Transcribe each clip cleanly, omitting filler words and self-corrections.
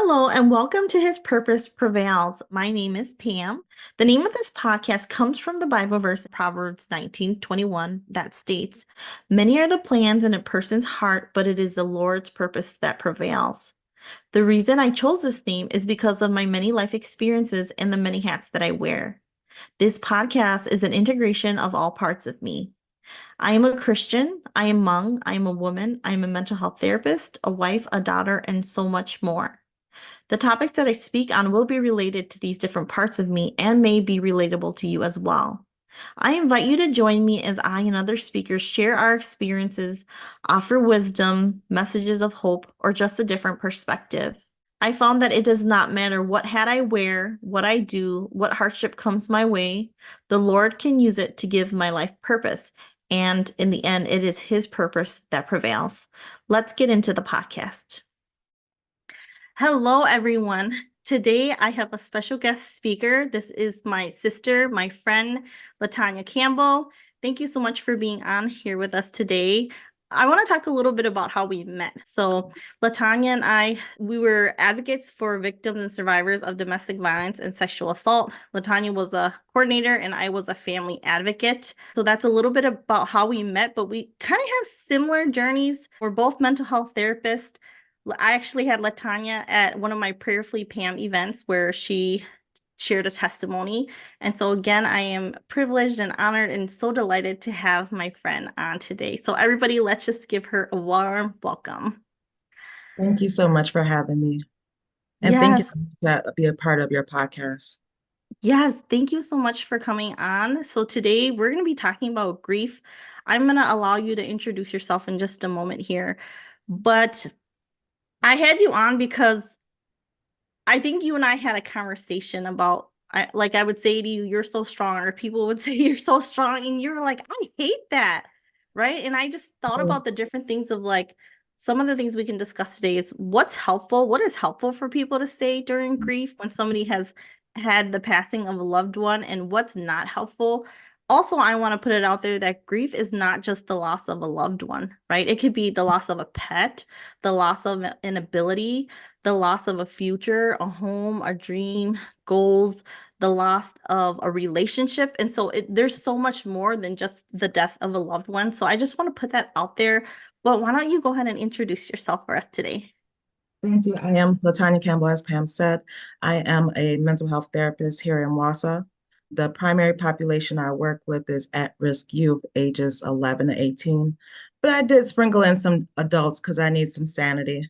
Hello, and welcome to His Purpose Prevails. My name is Pam. The name of this podcast comes from the Bible verse Proverbs 19:21 that states, "Many are the plans in a person's heart, but it is the Lord's purpose that prevails." The reason I chose this name is because of my many life experiences and the many hats that I wear. This podcast is an integration of all parts of me. I am a Christian, I am Hmong, I am a woman, I am a mental health therapist, a wife, a daughter, and so much more. The topics that I speak on will be related to these different parts of me and may be relatable to you as well. I invite you to join me as I and other speakers share our experiences, offer wisdom, messages of hope, or just a different perspective. I found that it does not matter what hat I wear, what I do, what hardship comes my way, the Lord can use it to give my life purpose. And in the end, it is His purpose that prevails. Let's get into the podcast. Hello, everyone. Today I have a special guest speaker. This is my sister, my friend, LaTanya Campbell. Thank you so much for being on here with us today. I want to talk a little bit about how we met. So LaTanya and I, we were advocates for victims and survivors of domestic violence and sexual assault. LaTanya was a coordinator and I was a family advocate. So that's a little bit about how we met, but we kind of have similar journeys. We're both mental health therapists. I actually had LaTanya at one of my Prayerfully Pam events where she shared a testimony. And so again, I am privileged and honored and so delighted to have my friend on today. So everybody, let's just give her a warm welcome. Thank you so much for having me. And thank you Yes. for be a part of your podcast. Yes, thank you so much for coming on. So today we're going to be talking about grief. I'm going to allow you to introduce yourself in just a moment here. But I had you on because I think you and I had a conversation about, I would say to you, you're so strong, or people would say you're so strong, and you're like, I hate that, right? And I just thought Oh, about the different things of like, some of the things we can discuss today is what's helpful, what is helpful for people to say during grief when somebody has had the passing of a loved one, and what's not helpful. Also, I want to put it out there that grief is not just the loss of a loved one, right? It could be the loss of a pet, the loss of an ability, the loss of a future, a home, a dream, goals, the loss of a relationship. And so there's so much more than just the death of a loved one. So I just want to put that out there. But why don't you go ahead and introduce yourself for us today? thank you. I am LaTanya Campbell, as Pam said. I am a mental health therapist here in Wausau. The primary population I work with is at-risk youth ages 11 to 18, but I did sprinkle in some adults because I need some sanity.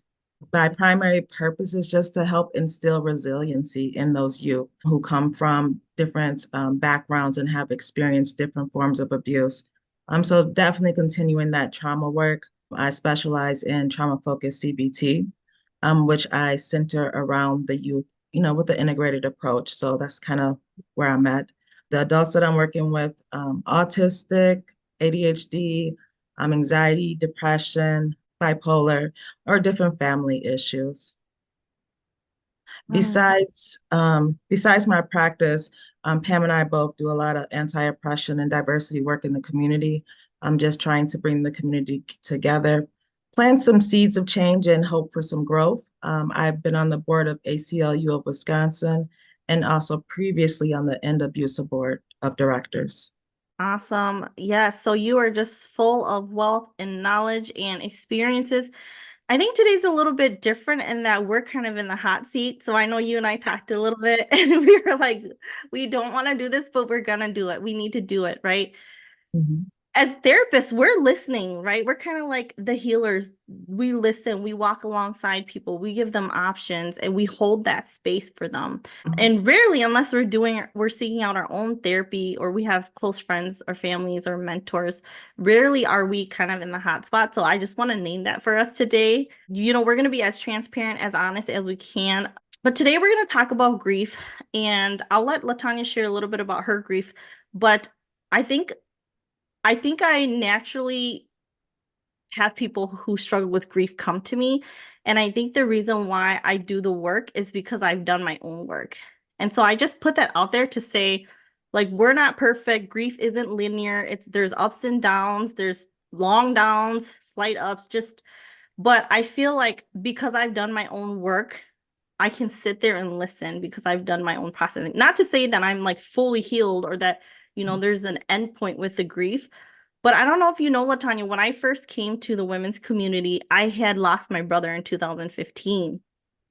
My primary purpose is just to help instill resiliency in those youth who come from different backgrounds and have experienced different forms of abuse. So definitely continuing that trauma work. I specialize in trauma-focused CBT, which I center around the youth, with the integrated approach. So that's kind of where I'm at. The adults that I'm working with, autistic, ADHD, anxiety, depression, bipolar, or different family issues. Mm. Besides my practice, Pam and I both do a lot of anti-oppression and diversity work in the community. I'm just trying to bring the community together, plant some seeds of change and hope for some growth. I've been on the board of ACLU of Wisconsin and also previously on the End Abuse Board of Directors. Awesome. Yes. So you are just full of wealth and knowledge and experiences. I think today's a little bit different in that we're kind of in the hot seat. So I know you and I talked a little bit and we were like, we don't want to do this, but we're gonna do it. We need to do it, right? Mhm. As therapists, we're listening, right? We're kind of like the healers. We listen, we walk alongside people, we give them options, and we hold that space for them. And rarely, unless we're seeking out our own therapy or we have close friends or families or mentors, rarely are we kind of in the hot spot. So I just want to name that for us today. We're going to be as transparent, as honest as we can. But today we're going to talk about grief, and I'll let LaTanya share a little bit about her grief. But I think I naturally have people who struggle with grief come to me. And I think the reason why I do the work is because I've done my own work. And so I just put that out there to say, like, we're not perfect. Grief isn't linear. There's ups and downs, there's long downs, slight ups, but I feel like because I've done my own work, I can sit there and listen because I've done my own processing. Not to say that I'm like fully healed or that, there's an end point with the grief. But I don't know if you know, Latanya, when I first came to the women's community, I had lost my brother in 2015.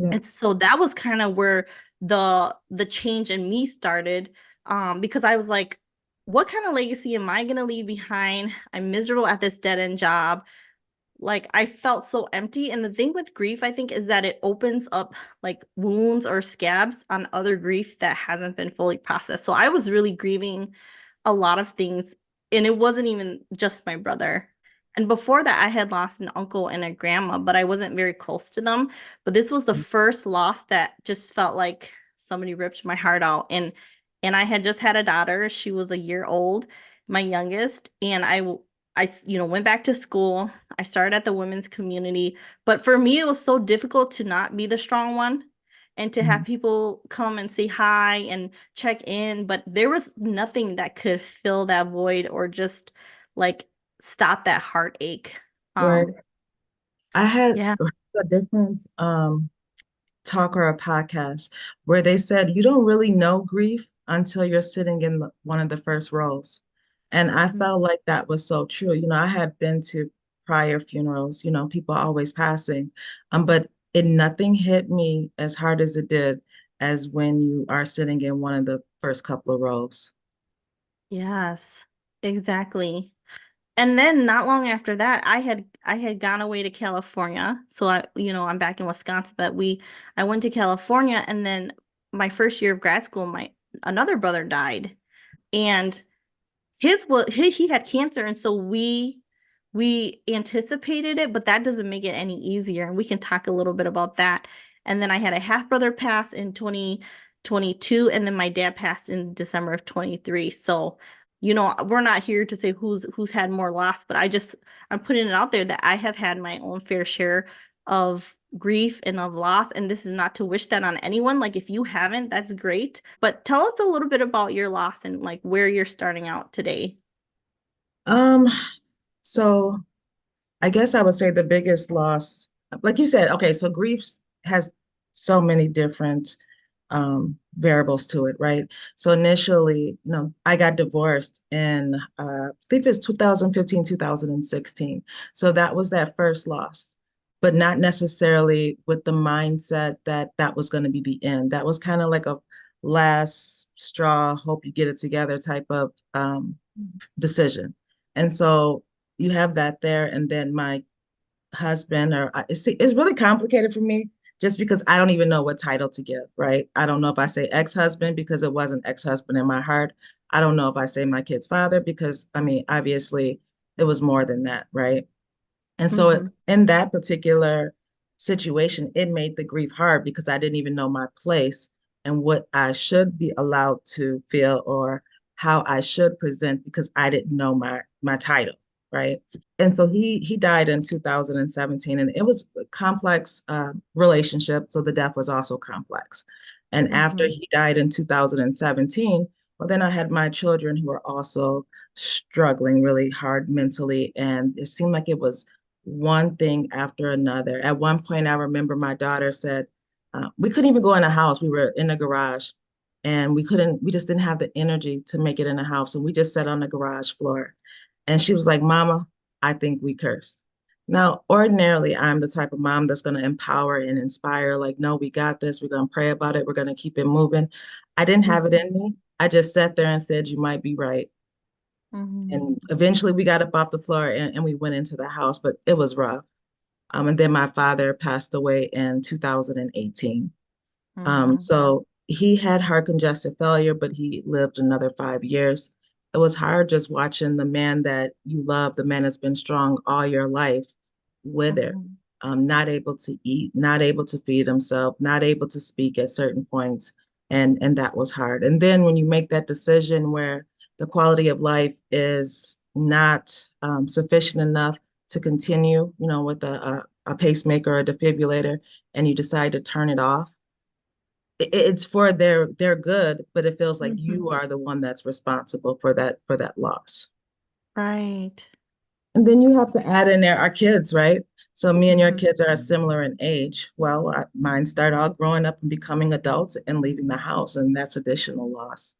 Yeah. And so that was kind of where the change in me started. Because I was like, what kind of legacy am I gonna leave behind? I'm miserable at this dead end job. Like I felt so empty. And the thing with grief, I think, is that it opens up like wounds or scabs on other grief that hasn't been fully processed. So I was really grieving a lot of things, and it wasn't even just my brother. And before that, I had lost an uncle and a grandma, but I wasn't very close to them. But this was the first loss that just felt like somebody ripped my heart out. And I had just had a daughter. She was a year old, my youngest, and I went back to school. I started at the women's community, but for me, it was so difficult to not be the strong one and to have Mhm. people come and say hi and check in. But there was nothing that could fill that void or just like stop that heartache. Right. I had Yeah. a different talk or a podcast where they said you don't really know grief until you're sitting in one of the first rows. And I felt like that was so true. I had been to prior funerals, people always passing, but nothing hit me as hard as it did as when you are sitting in one of the first couple of rows. Yes, exactly. And then not long after that, I had gone away to California. So I'm back in Wisconsin, but I went to California, and then my first year of grad school, my another brother died. And he had cancer, and so we anticipated it, but that doesn't make it any easier. And we can talk a little bit about that. And then I had a half brother pass in 2022, and then my dad passed in December of 23. So, we're not here to say who's had more loss, but I'm putting it out there that I have had my own fair share of grief and of loss. And this is not to wish that on anyone. Like if you haven't, that's great. But tell us a little bit about your loss and like where you're starting out today. Um, so I guess I would say the biggest loss, like you said, okay, so grief has so many different variables to it, right? So initially, I got divorced in, I think it's 2015, 2016. So that was that first loss, but not necessarily with the mindset that that was going to be the end. That was kind of like a last straw, hope you get it together type of decision. And so you have that there. And then my husband, it's really complicated for me just because I don't even know what title to give, right? I don't know if I say ex-husband because it wasn't ex-husband in my heart. I don't know if I say my kid's father because, I mean, obviously it was more than that, right? And so Mm-hmm. in that particular situation, it made the grief hard because I didn't even know my place and what I should be allowed to feel or how I should present because I didn't know my title, right? And so he died in 2017, and it was a complex relationship. So the death was also complex. And after Mm-hmm. he died in 2017, well, then I had my children who were also struggling really hard mentally, and it seemed like it was one thing after another. At one point, I remember my daughter said, we couldn't even go in a house. We were in a garage and we just didn't have the energy to make it in a house. And we just sat on the garage floor. And she was like, Mama, I think we cursed. Now, ordinarily, I'm the type of mom that's going to empower and inspire, like, no, we got this. We're going to pray about it. We're going to keep it moving. I didn't have it Mm-hmm. in me. I just sat there and said, you might be right. Mm-hmm. And eventually we got up off the floor and we went into the house, but it was rough. And then my father passed away in 2018. Mm-hmm. So he had heart congestive failure, but he lived another 5 years. It was hard just watching the man that you love, the man that's been strong all your life, wither, Mm-hmm. not able to eat, not able to feed himself, not able to speak at certain points. And that was hard. And then when you make that decision where the quality of life is not sufficient enough to continue, with a pacemaker or a defibrillator, and you decide to turn it off, it's for their good, but it feels like Mm-hmm. you are the one that's responsible for that loss. Right. And then you have to add in there our kids, right? So me and your Mhm. kids are similar in age. Well, mine start out growing up and becoming adults and leaving the house, and that's additional loss.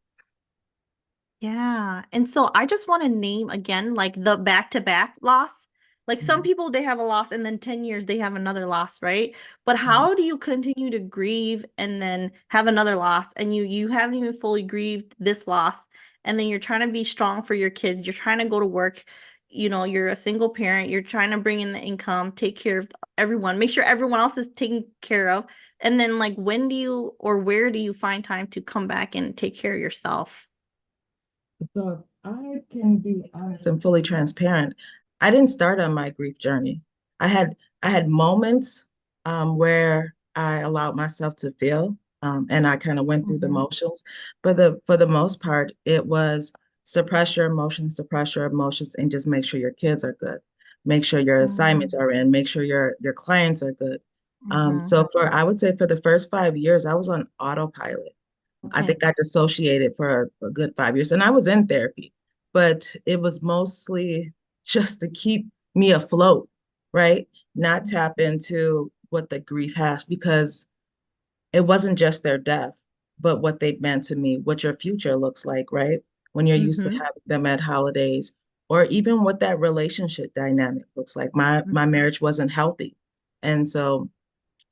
Yeah. And so I just want to name again like the back-to-back loss. Like some Mhm. people they have a loss and then 10 years they have another loss, right? But Mhm. how do you continue to grieve and then have another loss and you haven't even fully grieved this loss and then you're trying to be strong for your kids. You're trying to go to work. You're a single parent. You're trying to bring in the income, take care of everyone, make sure everyone else is taken care of. And then like when do you or where do you find time to come back and take care of yourself? So if I can be honest and fully transparent, I didn't start on my grief journey. I had I had moments where I allowed myself to feel, and I kind of went through the Mm-hmm. motions. But for the most part, it was suppress your emotions, and just make sure your kids are good. Make sure your assignments are in. Make sure your clients are good. Mm-hmm. So for I would say for the first 5 years, I was on autopilot. I Okay. think I dissociated for a good 5 years, and I was in therapy, but it was mostly just to keep me afloat, right? Not tap into what the grief has, because it wasn't just their death, but what they meant to me, what your future looks like, right? When you're used to Mm-hmm. having them at holidays, or even what that relationship dynamic looks like. My marriage wasn't healthy. And so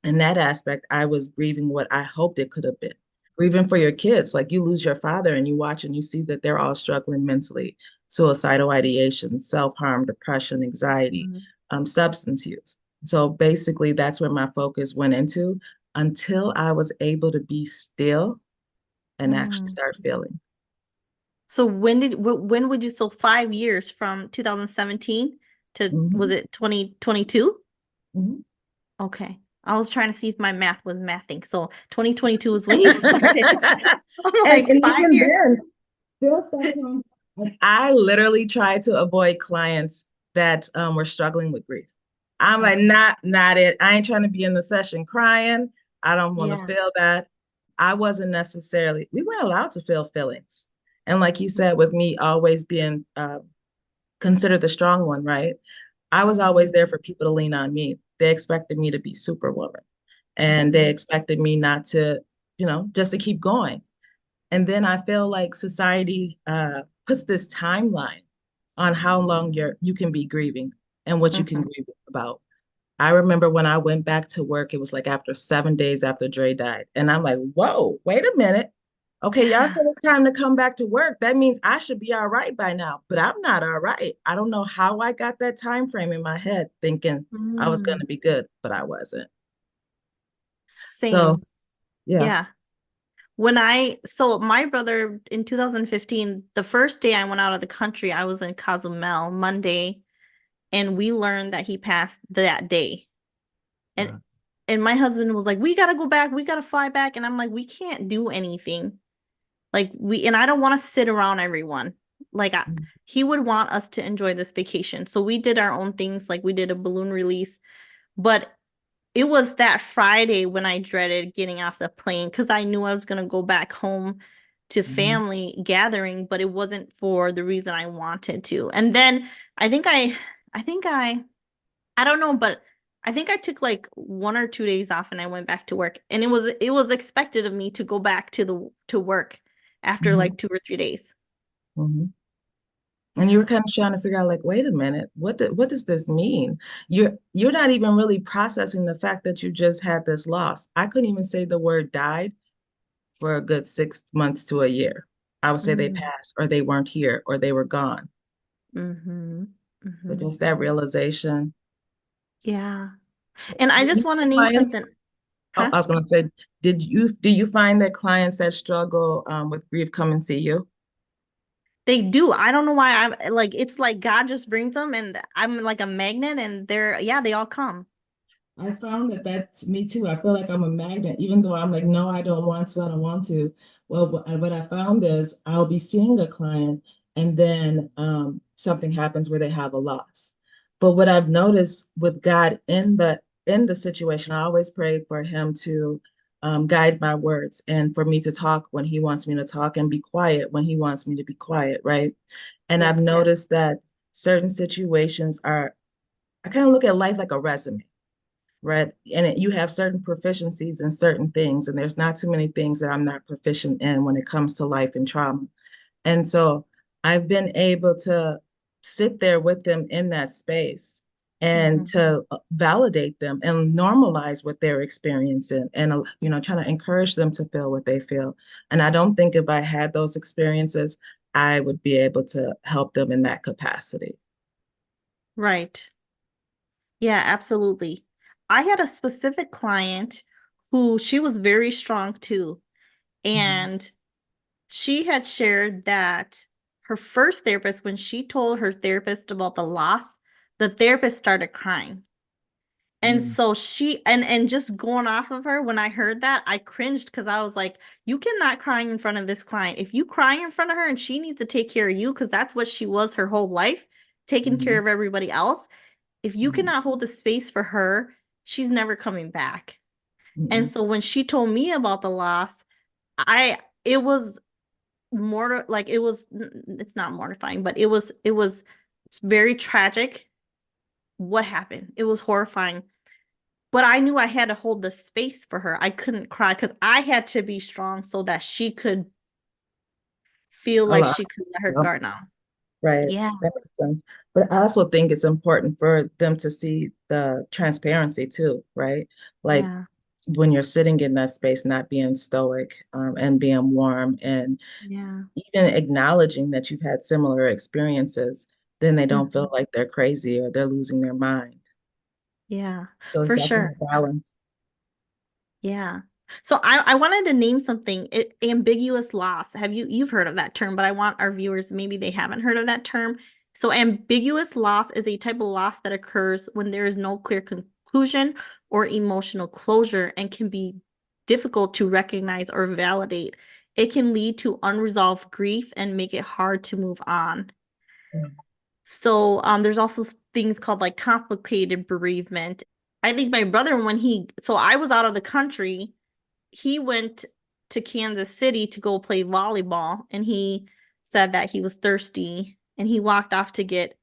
in that aspect, I was grieving what I hoped it could have been. Grieving for your kids, like you lose your father and you watch and you see that they're all struggling mentally, suicidal ideation, self-harm, depression, anxiety, Mm-hmm. substance use. So basically, that's where my focus went into until I was able to be still and actually Mm. start feeling. So when would you so 5 years from 2017 to was Mhm, it 2022? mhm. Okay. I was trying to see if my math was mathing. So 2022 is when you started. I'm like And five even years. then, still sometimes I literally try to avoid clients that were struggling with grief. I'm like, Okay. not it. I ain't trying to be in the session crying. I don't want to Yeah. feel that. I wasn't necessarily, we weren't allowed to feel feelings. And like you said, with me always being considered the strong one, right? I was always Mm-hmm. there for people to lean on me. They expected me to be superwoman, and they Mm-hmm. expected me not to, just to keep going. And then I feel like society puts this timeline on how long you can be grieving and what you can Mm-hmm. grieve about. I remember when I went back to work, it was like after 7 days after Dre died. And I'm like, whoa, wait a minute. Okay, y'all Yeah. said it's time to come back to work. That means I should be all right by now, but I'm not all right. I don't know how I got that time frame in my head thinking I was going Mm. to be good, but I wasn't. So, Same. yeah. Yeah. So my brother in 2015, the first day I went out of the country, I was in Cozumel Monday, and we learned that he passed that day. And Wow. and my husband was like, "We gotta go back, we gotta fly back." And I'm like, "We can't do anything." And I don't want to sit around everyone. Like I, Mhm. he would want us to enjoy this vacation. So we did our own things, like we did a balloon release, but it was that Friday when I dreaded getting off the plane because I knew I was going to go back home to Mhm. family gathering, but it wasn't for the reason I wanted to. And then I think I think I don't know, but I think I took like 1 or 2 days off and I went back to work. And it was expected of me to go back to work after Mhm. like 2 or 3 days. Mhm. And you Yeah. were kind of trying to figure out, like, wait a minute, what does this mean? You're not even really processing the fact that you just had this loss. I couldn't even say the word died for a good 6 months to a year. I would say they Mm-hmm. passed, or they weren't here, or they were gone. Mm-hmm. But Mm-hmm. just that realization. Yeah. And I Do just you want to get name clients? something. Oh, Huh? I was going to say, do you find that clients that struggle with grief come and see you? They do. I don't know why I'm like it's like God just brings them and I'm like a magnet and yeah, they all come. I found that that's me too. I feel like I'm a magnet, even though I'm like, no, I don't want to, I don't want to. Well, what I found is I'll be seeing a client, and then something happens where they have a loss. But what I've noticed with God in the situation, I always pray for Him to guide my words, and for me to talk when He wants me to talk, and be quiet when He wants me to be quiet, right? And I've Yes. noticed that certain situations are, I kind of look at life like a resume, right? And you have certain proficiencies in certain things, and there's not too many things that I'm not proficient in when it comes to life and trauma. And so I've been able to sit there with them in that space and Mhm. to validate them and normalize what they're experiencing and trying to encourage them to feel what they feel. And I don't think if I had those experiences, I would be able to help them in that capacity. Right. Yeah, absolutely. I had a specific client who she was very strong too. Mhm. And she had shared that her first therapist, when she told her therapist about the loss, the therapist started crying. And Mhm. so she, and just going off of her, when I heard that, I cringed because I was like, you cannot cry in front of this client. If you cry in front of her and she needs to take care of you, because that's what she was her whole life, taking care Mhm. of everybody else. If you Mhm. cannot hold the space for her, she's never coming back. And Mhm. so when she told me about the loss, I it was like it's not mortifying, but it was very tragic what happened. It was horrifying. But I knew I had to hold the space for her. I couldn't cry because I had to be strong so that she could feel like Allah. she could let her guard down. Right. Yeah, That makes sense. But I also think it's important for them to see the transparency too, right? Like yeah, when you're sitting in that space, not being stoic, and being warm and yeah. even acknowledging that you've had similar experiences, then they don't feel Mhm. like they're crazy or they're losing their mind. Yeah, So it's for definitely sure. a balance. Yeah. So I wanted to name something, ambiguous loss. You've heard of that term, but I want our viewers, maybe they haven't heard of that term. So ambiguous loss is a type of loss that occurs when there is no clear conclusion or emotional closure and can be difficult to recognize or validate. It can lead to unresolved grief and make it hard to move on. So there's also things called like complicated bereavement. I think my brother, so I was out of the country, he went to Kansas City to go play volleyball, and he said that he was thirsty and he walked off to get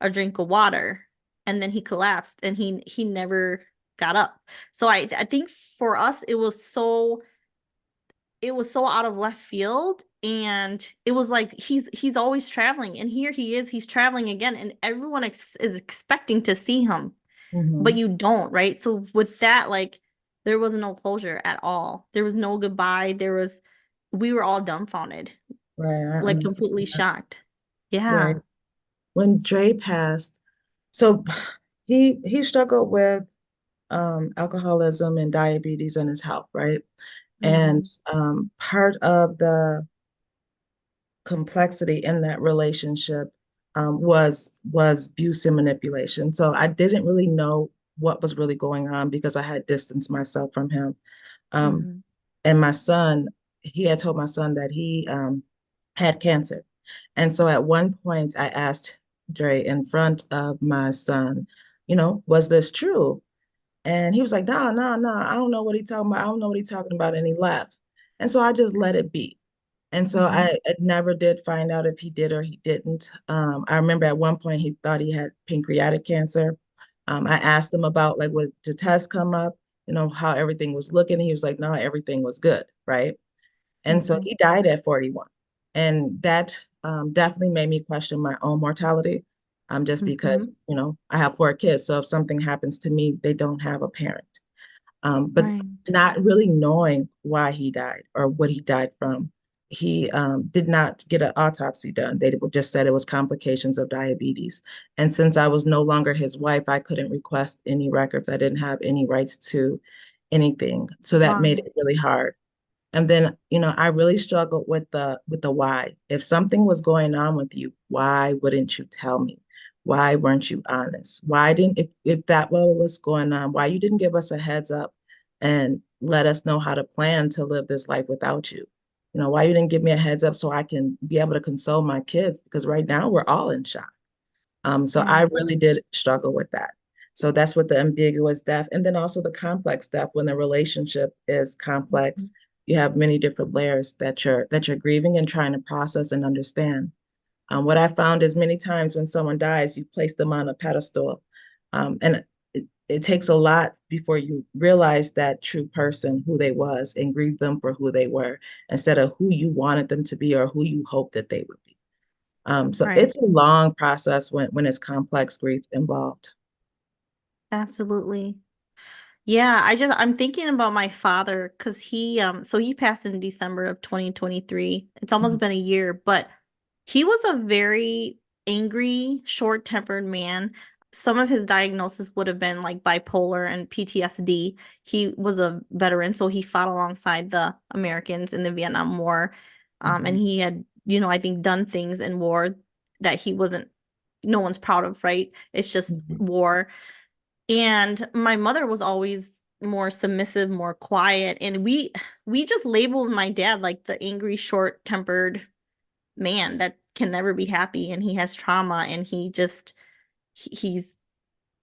a drink of water, and then he collapsed and he never got up. So I think for us it was so out of left field, and it was like he's always traveling, and here he is, he's traveling again, and everyone is expecting to see him, but Mhm. you don't, right? So with that, like, there was no closure at all. There was no goodbye. We were all dumbfounded, Right. I like understand completely that. shocked. Right. Yeah. When Dre passed, so he struggled with alcoholism and diabetes and his health, right? And Hmm. part of the complexity in that relationship was abuse and manipulation. So I didn't really know what was really going on because I had distanced myself from him. Um, Hmm. and my son, he had told my son that he had cancer. And so at one point, I asked Dre in front of my son, was this true? And he was like, no, no, no, I don't know what he's talking about. I don't know what he's talking about. And he left. And so I just let it be. And so Hmm. I never did find out if he did or he didn't. I remember at one point he thought he had pancreatic cancer. I asked him about like would the test come up, how everything was looking. He was like, no, everything was good, right? And so Hmm. he died at 41. And that definitely made me question my own mortality, just because, Hmm. I have 4 kids. So if something happens to me, they don't have a parent. But Right. not really knowing why he died or what he died from. He did not get an autopsy done. They just said it was complications of diabetes. And since I was no longer his wife, I couldn't request any records. I didn't have any rights to anything. So that made Wow. it really hard. And then, I really struggled with the why. If something was going on with you, why wouldn't you tell me? Why weren't you honest? Why didn't if that was going on, why you didn't give us a heads up and let us know how to plan to live this life without you? Why you didn't give me a heads up so I can be able to console my kids? Because right now we're all in shock. So Yeah. I really did struggle with that. So that's what the ambiguous death, and then also the complex death when the relationship is Hmm. complex. You have many different layers that you're grieving and trying to process and understand. What I found is many times when someone dies, you place them on a pedestal. And it takes a lot before you realize that true person, who they was, and grieve them for who they were, instead of who you wanted them to be or who you hoped that they would be. So Right. it's a long process when it's complex grief involved. Absolutely. Yeah, I'm thinking about my father because he passed in December of 2023. It's almost Mhm, been a year, but he was a very angry, short-tempered man. Some of his diagnosis would have been like bipolar and PTSD. He was a veteran, so he fought alongside the Americans in the Vietnam War. And mhm, he had, I think done things in war that he wasn't, no one's proud of, right? It's just mhm, war. And my mother was always more submissive, more quiet, and we just labeled my dad like the angry, short-tempered man that can never be happy, and he has trauma, and he's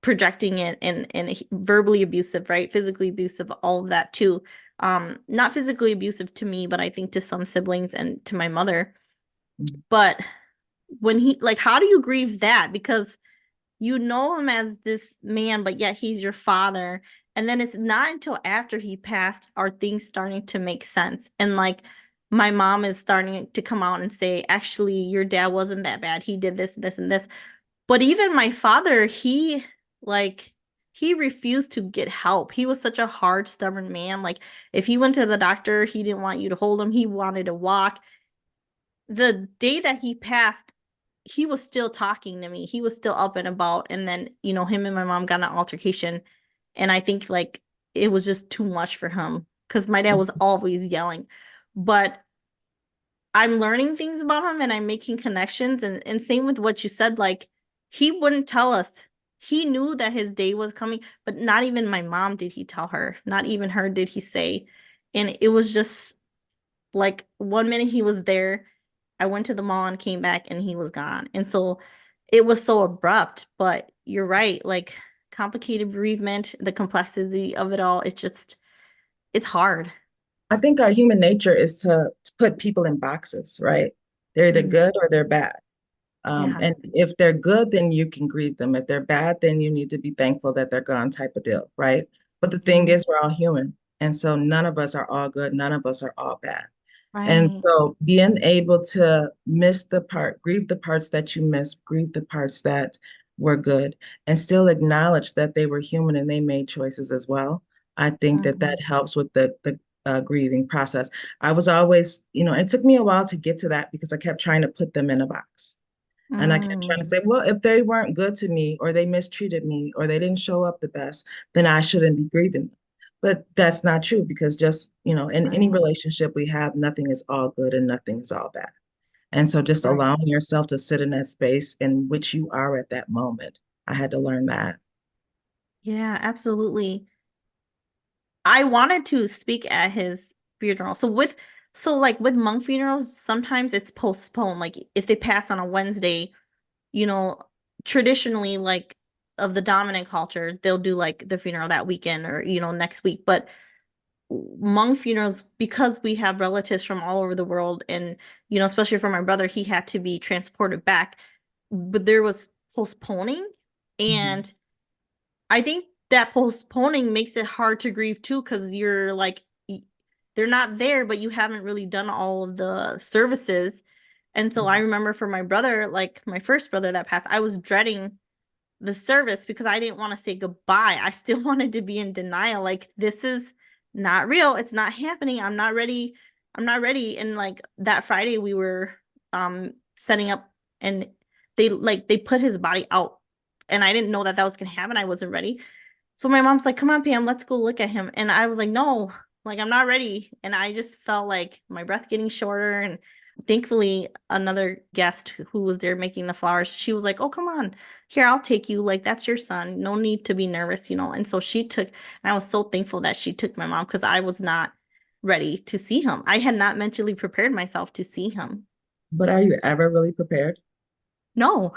projecting it, and verbally abusive, right? Physically abusive, all of that too. Not physically abusive to me, but I think to some siblings and to my mother. mhm. But when he like, how do you grieve that? Because you know him as this man, but yet he's your father. And then it's not until after he passed are things starting to make sense. And like my mom is starting to come out and say, actually, your dad wasn't that bad. He did this, this, and this. But even my father, like he refused to get help. He was such a hard, stubborn man. Like if he went to the doctor, he didn't want you to hold him. He wanted to walk. The day that he passed, he was still talking to me. He was still up and about. And then, him and my mom got in an altercation. And I think like it was just too much for him because my dad was always yelling. But I'm learning things about him and I'm making connections. And same with what you said, like he wouldn't tell us. He knew that his day was coming, but not even my mom did he tell her. Not even her did he say. And it was just like 1 minute he was there. I went to the mall and came back and he was gone. And so it was so abrupt, but you're right. Like complicated bereavement, the complexity of it all, it's hard. I think our human nature is to put people in boxes, right? They're either Mhm. good or they're bad. Yeah. And if they're good, then you can grieve them. If they're bad, then you need to be thankful that they're gone, type of deal, right? But the thing Mhm. is, we're all human. And so none of us are all good, none of us are all bad. And Right. so being able to miss the part, grieve the parts that you missed, grieve the parts that were good, and still acknowledge that they were human and they made choices as well. I think that Mhm. that helps with the grieving process. I was always, it took me a while to get to that because I kept trying to put them in a box. And I kept trying to Mm. say, well, if they weren't good to me or they mistreated me or they didn't show up the best, then I shouldn't be grieving them. But that's not true because just, in any Right. relationship we have, nothing is all good and nothing is all bad. And so just Right. allowing yourself to sit in that space in which you are at that moment, I had to learn that. Yeah, absolutely. I wanted to speak at his funeral. So with monk funerals, sometimes it's postponed. Like if they pass on a Wednesday, you know, traditionally, like of the dominant culture, they'll do like the funeral that weekend or, next week. But Hmong funerals, because we have relatives from all over the world, and, especially for my brother, he had to be transported back, but there was postponing. Mhm. And I think that postponing makes it hard to grieve too, because you're like, they're not there, but you haven't really done all of the services. And so I Mhm. remember for my brother, like my first brother that passed, I was dreading the service because I didn't want to say goodbye. I still wanted to be in denial. Like, this is not real. It's not happening. I'm not ready. I'm not ready. And like that Friday we were setting up and they put his body out and I didn't know that that was gonna happen. I wasn't ready. So my mom's like, "Come on, Pam, let's go look at him." And I was like, "No, like I'm not ready." And I just felt like my breath getting shorter. And thankfully, another guest who was there making the flowers, she was like, "Oh, come on, here, I'll take you. Like that's your son. No need to be nervous." And so she took, and I was so thankful that she took my mom because I was not ready to see him. I had not mentally prepared myself to see him. But are you ever really prepared? No.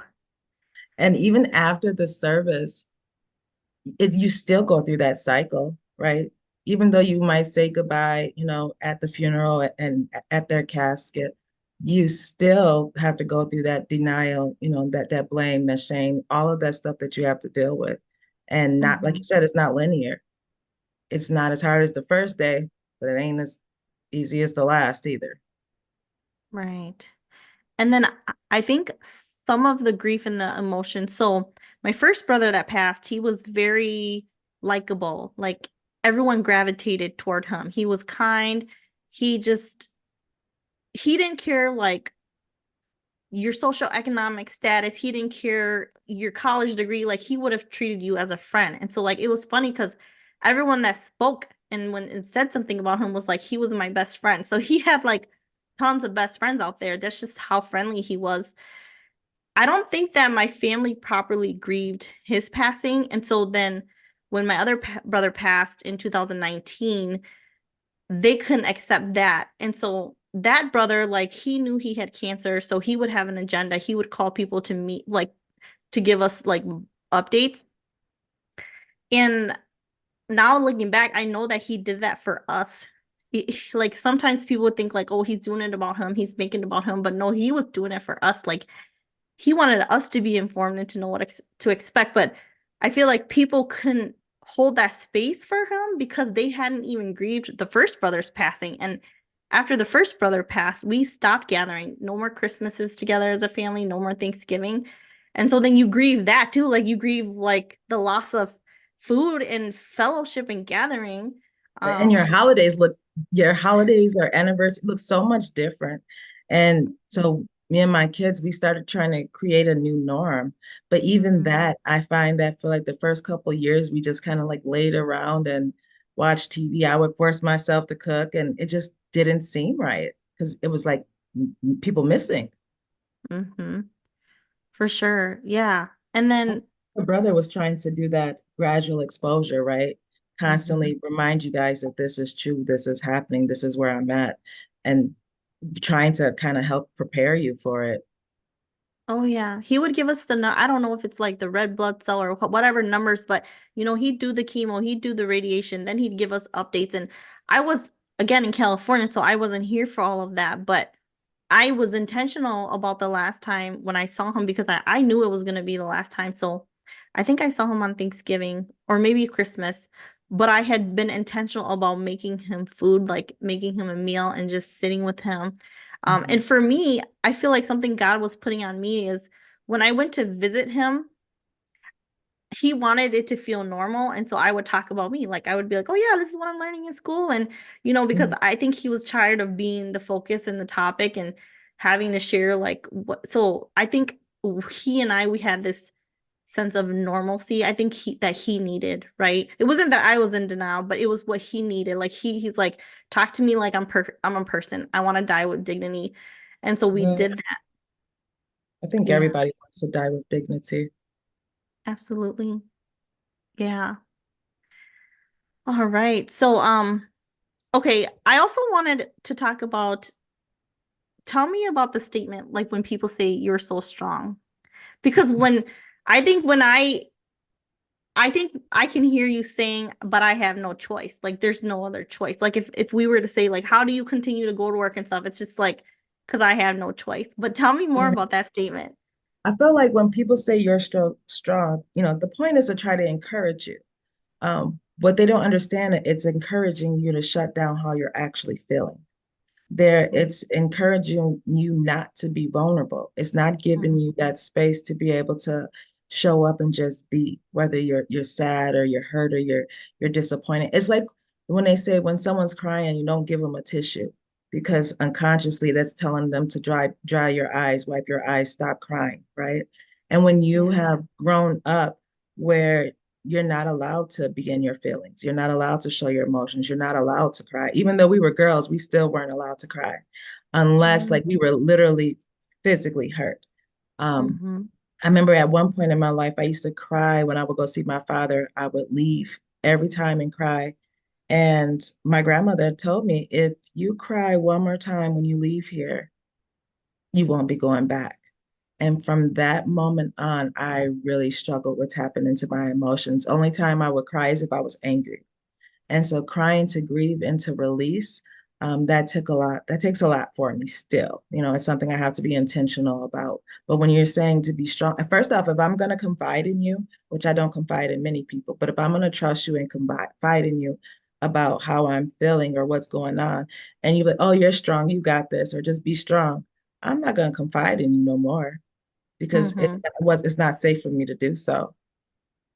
And even after the service, you still go through that cycle, right? Even though you might say goodbye, at the funeral and at their casket, you still have to go through that denial, that blame, that shame, all of that stuff that you have to deal with. And not, like you Mhm. said, it's not linear. It's not as hard as the first day, but it ain't as easy as the last either. Right. And then I think some of the grief and the emotion. So my first brother that passed, he was very likable. Like everyone gravitated toward him. He was kind. He just he didn't care like your social economic status. He didn't care your college degree. Like he would have treated you as a friend. And so like it was funny because everyone that spoke and when it said something about him was like he was my best friend. So he had like tons of best friends out there. That's just how friendly he was. I don't think that my family properly grieved his passing. And so then when my other brother passed in 2019, they couldn't accept that. And so that brother, like, he knew he had cancer. So he would have an agenda. He would call people to meet, like, to give us, like, updates. And now looking back, I know that he did that for us. Like, sometimes people would think, like, oh, he's doing it about him. He's making it about him. But no, he was doing it for us. Like, he wanted us to be informed and to know what to expect. But I feel like people couldn't hold that space for him because they hadn't even grieved the first brother's passing. And after the first brother passed, we stopped gathering. No more Christmases together as a family, no more Thanksgiving. And so then you grieve that too. Like you grieve like the loss of food and fellowship and gathering. And Um, your holidays or anniversary look so much different. And so me and my kids, we started trying to create a new norm. But even mhm, that, I find that for like the first couple of years, we just kind of like laid around and watched TV. I would force myself to cook, and it just didn't seem right because it was like people missing. mhm, for sure. Yeah. And then My brother was trying to do that gradual exposure, right? mhm. Constantly remind you guys that this is true, this is happening, this is where I'm at, and trying to kind of help prepare you for it. Oh yeah, he would give us I don't know if it's like the red blood cell or whatever numbers, but he'd do the chemo, he'd do the radiation, then he'd give us updates. And I was again in California, so I wasn't here for all of that, but I was intentional about the last time when I saw him because I knew it was going to be the last time. So I think I saw him on Thanksgiving or maybe Christmas, but I had been intentional about making him food, like making him a meal and just sitting with him. And Mhm. for me, I feel like something God was putting on me is when I went to visit him, he wanted it to feel normal. And so I would talk about me. Like I would be like, oh yeah, this is what I'm learning in school. And, because Mhm. I think he was tired of being the focus and the topic and having to share like what. So I think he and we had this sense of normalcy. I think that he needed, right? It wasn't that I was in denial, but it was what he needed. Like he's like, talk to me like I'm a person. I want to die with dignity. And so we Yeah, did that. I think Yeah, everybody wants to die with dignity. absolutely. Yeah. All right. So, okay, I also wanted to talk about tell me about the statement like when people say you're so strong. Because when I think when I think I can hear you saying, but I have no choice. Like there's no other choice. Like if we were to say like how do you continue to go to work and stuff, it's just like because I have no choice. But tell me more Right. about that statement. I feel like when people say you're strong, the point is to try to encourage you. What they don't understand, it's encouraging you to shut down how you're actually feeling. It's encouraging you not to be vulnerable. It's not giving Mhm. you that space to be able to show up and just be, whether you're sad or you're hurt or you're disappointed. It's like when they say when someone's crying, you don't give them a tissue because unconsciously that's telling them to dry your eyes, wipe your eyes, stop crying, right? And when you Yeah. have grown up where you're not allowed to be in your feelings. You're not allowed to show your emotions. You're not allowed to cry. Even though we were girls, we still weren't allowed to cry unless like we were literally physically hurt. Um, Mm-hmm. I remember at one point in my life, I used to cry when I would go see my father. I would leave every time and cry. And my grandmother told me, if you cry one more time when you leave here, you won't be going back. And from that moment on, I really struggled with tapping into my emotions. Only time I would cry is if I was angry. And so crying to grieve and to release That took a lot. That takes a lot for me still. It's something I have to be intentional about. But when you're saying to be strong, first off, if I'm going to confide in you, which I don't confide in many people, but if I'm going to trust you and confide in you about how I'm feeling or what's going on, and you're like, oh, you're strong, you got this, or just be strong, I'm not going to confide in you no more because Mm-hmm. it's not safe for me to do so.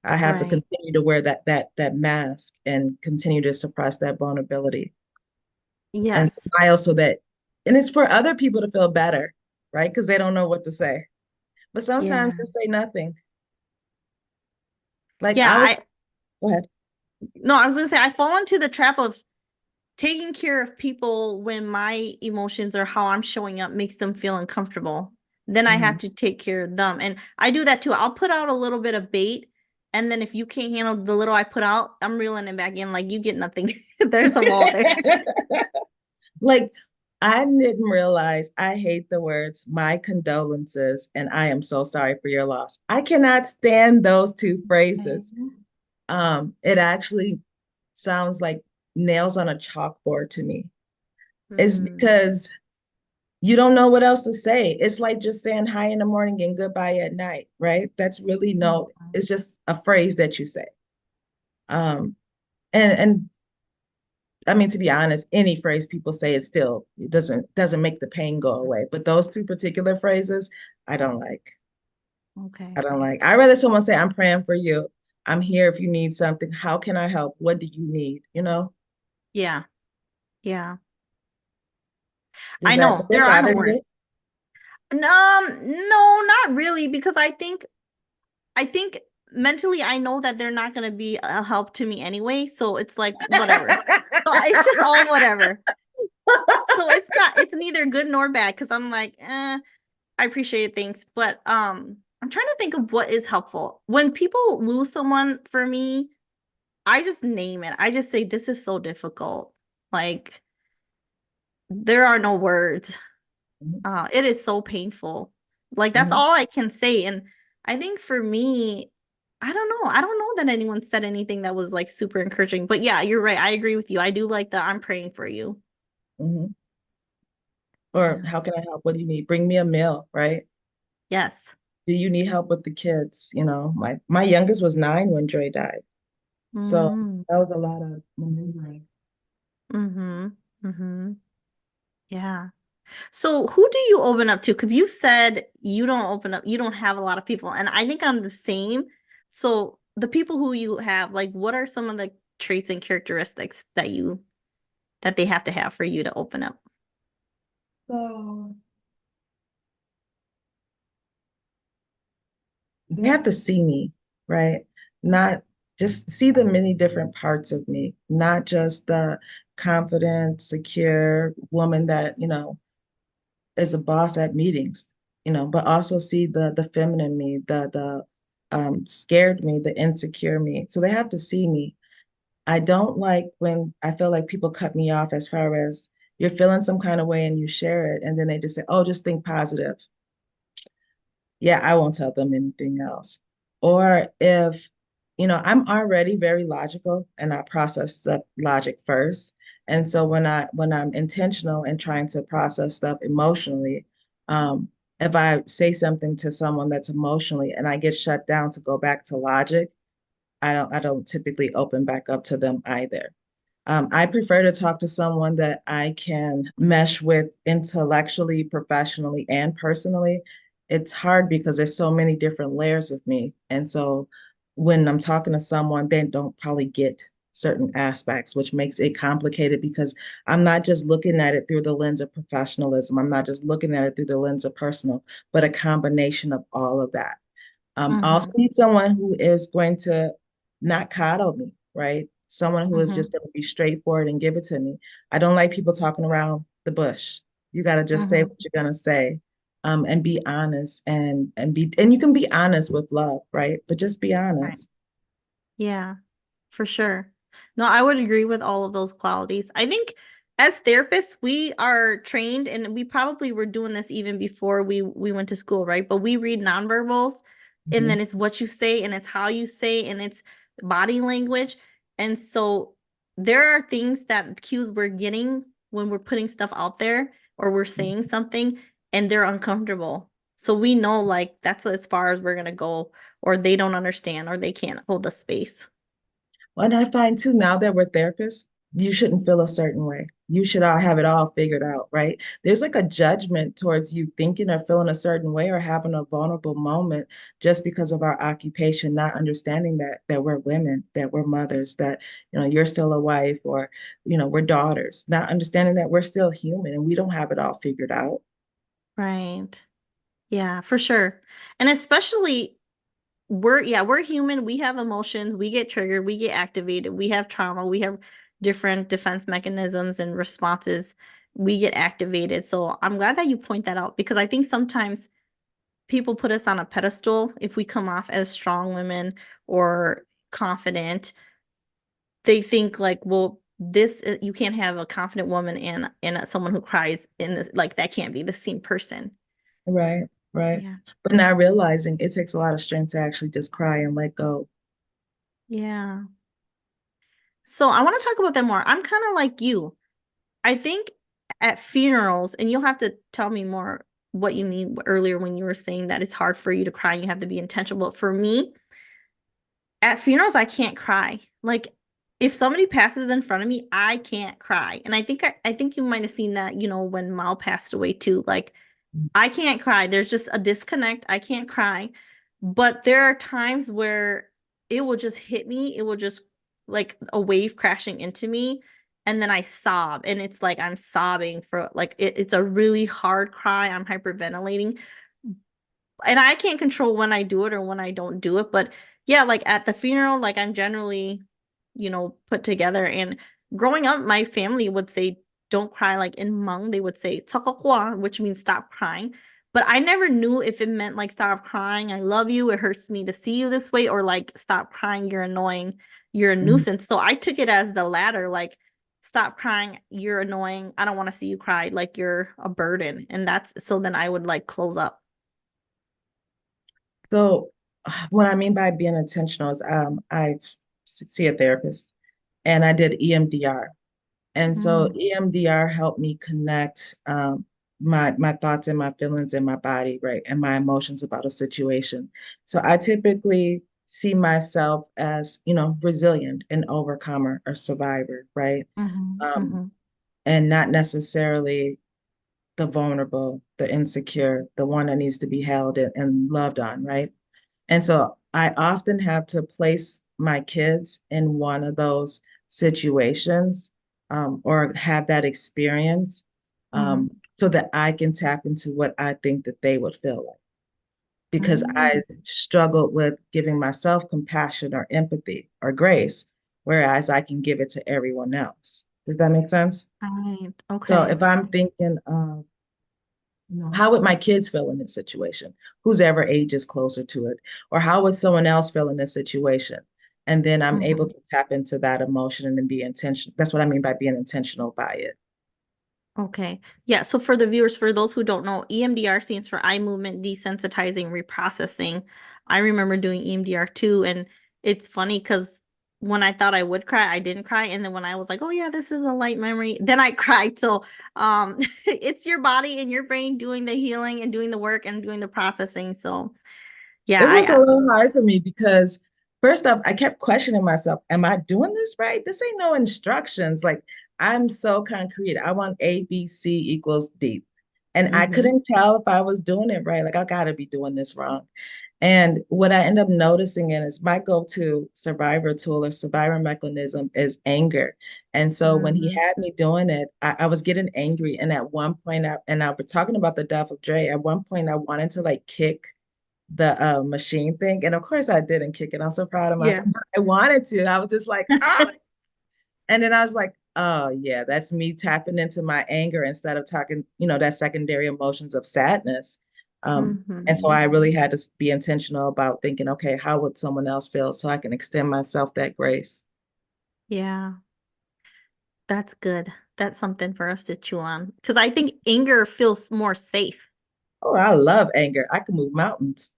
I have to Right. continue to wear that mask and continue to suppress that vulnerability and Yes. smile so that, and it's for other people to feel better, right? Because they don't know what to say. But sometimes Yeah. just say nothing. Like Yeah, I was, I go ahead. no, I was gonna say I fall into the trap of taking care of people when my emotions or how I'm showing up makes them feel uncomfortable. Then I have Mhm. to take care of them. And I do that too. I'll put out a little bit of bait. And then if you can't handle the little I put out, I'm reeling it back in like you get nothing. There's a wall there. Like I didn't realize I hate the words my condolences and I am so sorry for your loss. I cannot stand those two phrases. It actually sounds like nails on a chalkboard to me. It's Mm, because you don't know what else to say. It's like just saying hi in the morning and goodbye at night, right? That's really no, mhm. it's just a phrase that you say. Um, and I mean, to be honest, any phrase people say it doesn't make the pain go away. But those two particular phrases, I don't like. I Okay. don't like. I'd rather someone say, I'm praying for you. I'm here if you need something. How can I help? What do you need? Yeah. Yeah. Does I that does know there that are no bother words. you? No, not really, because I think mentally I know that they're not gonna be a help to me anyway, so it's like whatever. So it's just all whatever. So it's neither good nor bad because I'm like, I appreciate it, thanks. But I'm trying to think of what is helpful. When people lose someone for me, I just name it. I just say this is so difficult. Like there are no words. Mhm, It is so painful. Like that's mhm, all I can say. And I think for me, I don't know. I don't know that anyone said anything that was like super encouraging. But yeah, you're right. I agree with you. I do like the I'm praying for you. mhm. Or Yeah. how can I help? What do you need? Bring me a meal, right? Yes. Do you need help with the kids? My youngest was 9 when Dre died. So Mm, that was a lot of maneuvering. mm-hmm. Mm-hmm. Yeah. So who do you open up to? Because you said you don't open up, you don't have a lot of people. And I think I'm the same. So the people who you have, like what are some of the traits and characteristics that they have to have for you to open up? So they have to see me, right? Not just see the many different parts of me, not just the confident, secure woman that, is a boss at meetings, but also see the feminine me, the scared me, the insecure me. So they have to see me. I don't like when I feel like people cut me off as far as you're feeling some kind of way and you share it, and then they just say, oh, just think positive. Yeah, I won't tell them anything else. Or if, I'm already very logical and I process stuff logic first. And so when I'm intentional and trying to process stuff emotionally, if I say something to someone that's emotionally and I get shut down to go back to logic, I don't typically open back up to them either. I prefer to talk to someone that I can mesh with intellectually, professionally, and personally. It's hard because there's so many different layers of me. And so when I'm talking to someone, they don't probably get certain aspects, which makes it complicated because I'm not just looking at it through the lens of professionalism. I'm not just looking at it through the lens of personal, but a combination of all of that. I also Mm-hmm. need someone who is going to not coddle me, right? Someone who is Mm-hmm. just going to be straightforward and give it to me. I don't like people talking around the bush. You got to just say Mm-hmm. what you're going to say, and be honest and you can be honest with love, right? But just be Right. honest. Yeah, for sure. No, I would agree with all of those qualities. I think as therapists, we are trained, and we probably were doing this even before we went to school, right? But we read nonverbals, and Mhm. then it's what you say, and it's how you say, and it's body language. And so there are things that cues we're getting when we're putting stuff out there or we're saying something and they're uncomfortable. So we know like that's as far as we're gonna go, or they don't understand, or they can't hold the space. And I find too, now that we're therapists, you shouldn't feel a certain way. You should all have it all figured out, right? There's like a judgment towards you thinking or feeling a certain way or having a vulnerable moment just because of our occupation, not understanding that we're women, that we're mothers, that you're still a wife, or we're daughters, not understanding that we're still human and we don't have it all figured out. Right. Yeah, for sure. And especially we're human. We have emotions. We get triggered. We get activated. We have trauma. We have different defense mechanisms and responses. We get activated. So I'm glad that you point that out because I think sometimes people put us on a pedestal if we come off as strong women or confident. They think like, well, this you can't have a confident woman and someone who cries in this like that can't be the same person. Right, right. Yeah. But not realizing it takes a lot of strength to actually just cry and let go. Yeah. So I want to talk about that more. I'm kind of like you. I think at funerals, and you'll have to tell me more what you mean earlier when you were saying that it's hard for you to cry and you have to be intentional. But for me, at funerals, I can't cry. Like if somebody passes in front of me, I can't cry. And I think you might have seen that, when Mao passed away too. Like I can't cry. There's just a disconnect. I can't cry. But there are times where it will just hit me. It will just like a wave crashing into me. And then I sob. And it's like I'm sobbing for like it's a really hard cry. I'm hyperventilating and I can't control when I do it or when I don't do it. But yeah, like at the funeral, like I'm generally, put together. And growing up, my family would say, don't cry. Like in Hmong, they would say, "Tsakakwa," which means stop crying. But I never knew if it meant like stop crying, I love you, it hurts me to see you this way, or like stop crying, you're annoying, you're a Mhm. nuisance. So I took it as the latter, like stop crying, you're annoying, I don't want to see you cry, like you're a burden. And that's so then I would like close up. So, what I mean by being intentional is I see a therapist and I did EMDR. And so Mm. EMDR helped me connect my thoughts and my feelings in my body, right, and my emotions about a situation. So I typically see myself as, resilient, an overcomer, or survivor, right? Mhm, Um, mhm, and not necessarily the vulnerable, the insecure, the one that needs to be held and loved on, right? And so I often have to place my kids in one of those situations, or have that experience, mhm, so that I can tap into what I think that they would feel like. Because I mm. struggled with giving myself compassion or empathy or grace, whereas I can give it to everyone else. Does that make sense? Right. So Okay. if I'm thinking, how would my kids feel in this situation? Whose ever age is closer to it? Or how would someone else feel in this situation? And then I'm able Mhm. to tap into that emotion and then be intentional. That's what I mean by being intentional by it. Okay. Yeah. So for the viewers, for those who don't know, EMDR stands for eye movement desensitizing reprocessing. I remember doing EMDR too, and it's funny because when I thought I would cry, I didn't cry, and then when I was like, "Oh yeah, this is a light memory," then I cried. So, it's your body and your brain doing the healing and doing the work and doing the processing. So, yeah, It was a little hard for me because first off, I kept questioning myself, am I doing this right? This ain't no instructions. Like I'm so concrete. I want A, B, C equals D. And I mm-hmm, couldn't tell if I was doing it right. Like I gotta be doing this wrong. And what I end up noticing is my go-to survivor tool or survivor mechanism is anger. And so when he mm-hmm, had me doing it, I was getting angry. And at one point, I was talking about the death of Dre. At one point, I wanted to like kick the machine thing. And of course I didn't kick it. I'm so proud of yeah. myself. I wanted to. I was just like, ah. And then I was like, oh yeah, that's me tapping into my anger instead of talking, that secondary emotions of sadness. And so Mm-hmm. I really had to be intentional about thinking, okay, how would someone else feel so I can extend myself that grace? Yeah. That's good. That's something for us to chew on. Because I think anger feels more safe. Oh, I love anger. I can move mountains.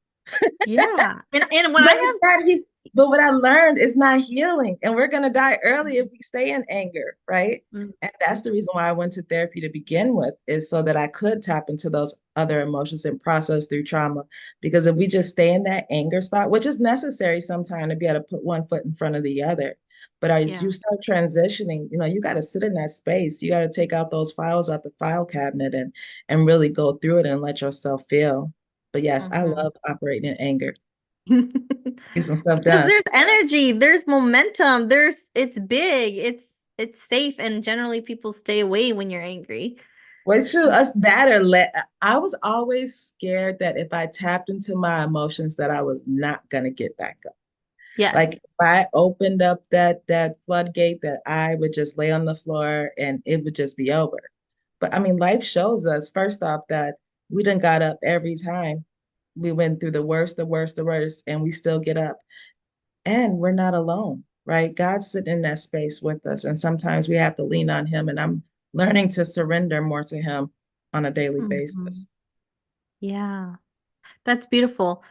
Yeah. And when But I it's not easy. But what I learned is not healing, and we're going to die early if we stay in anger, right? And that's the Mhm. reason why I went to therapy to begin with, is so that I could tap into those other emotions and process through trauma. Because if we just stay in that anger spot, which is necessary sometimes to be able to put one foot in front of the other, but as you Yeah. start transitioning, you got to sit in that space. You got to take out those files out the file cabinet and really go through it and let yourself feel. But yes, I Mhm. love operating in anger. Get some stuff Because done. there's energy, there's momentum, there's it's big, it's safe, and generally people stay away when you're angry. Well, true, Uh, us that or let I was always scared that if I tapped into my emotions that I was not gonna get back up. Like yes. if I opened up that floodgate that I would just lay on the floor and it would just be over. But I mean, life shows us first off that we done got up every time. We went through the worst, the worst, the worst, and we still get up. And we're not alone, right? God's sitting in that space with us. And sometimes we have to lean on him. And I'm learning to surrender more to him on a daily Mhm. basis. Yeah, that's beautiful.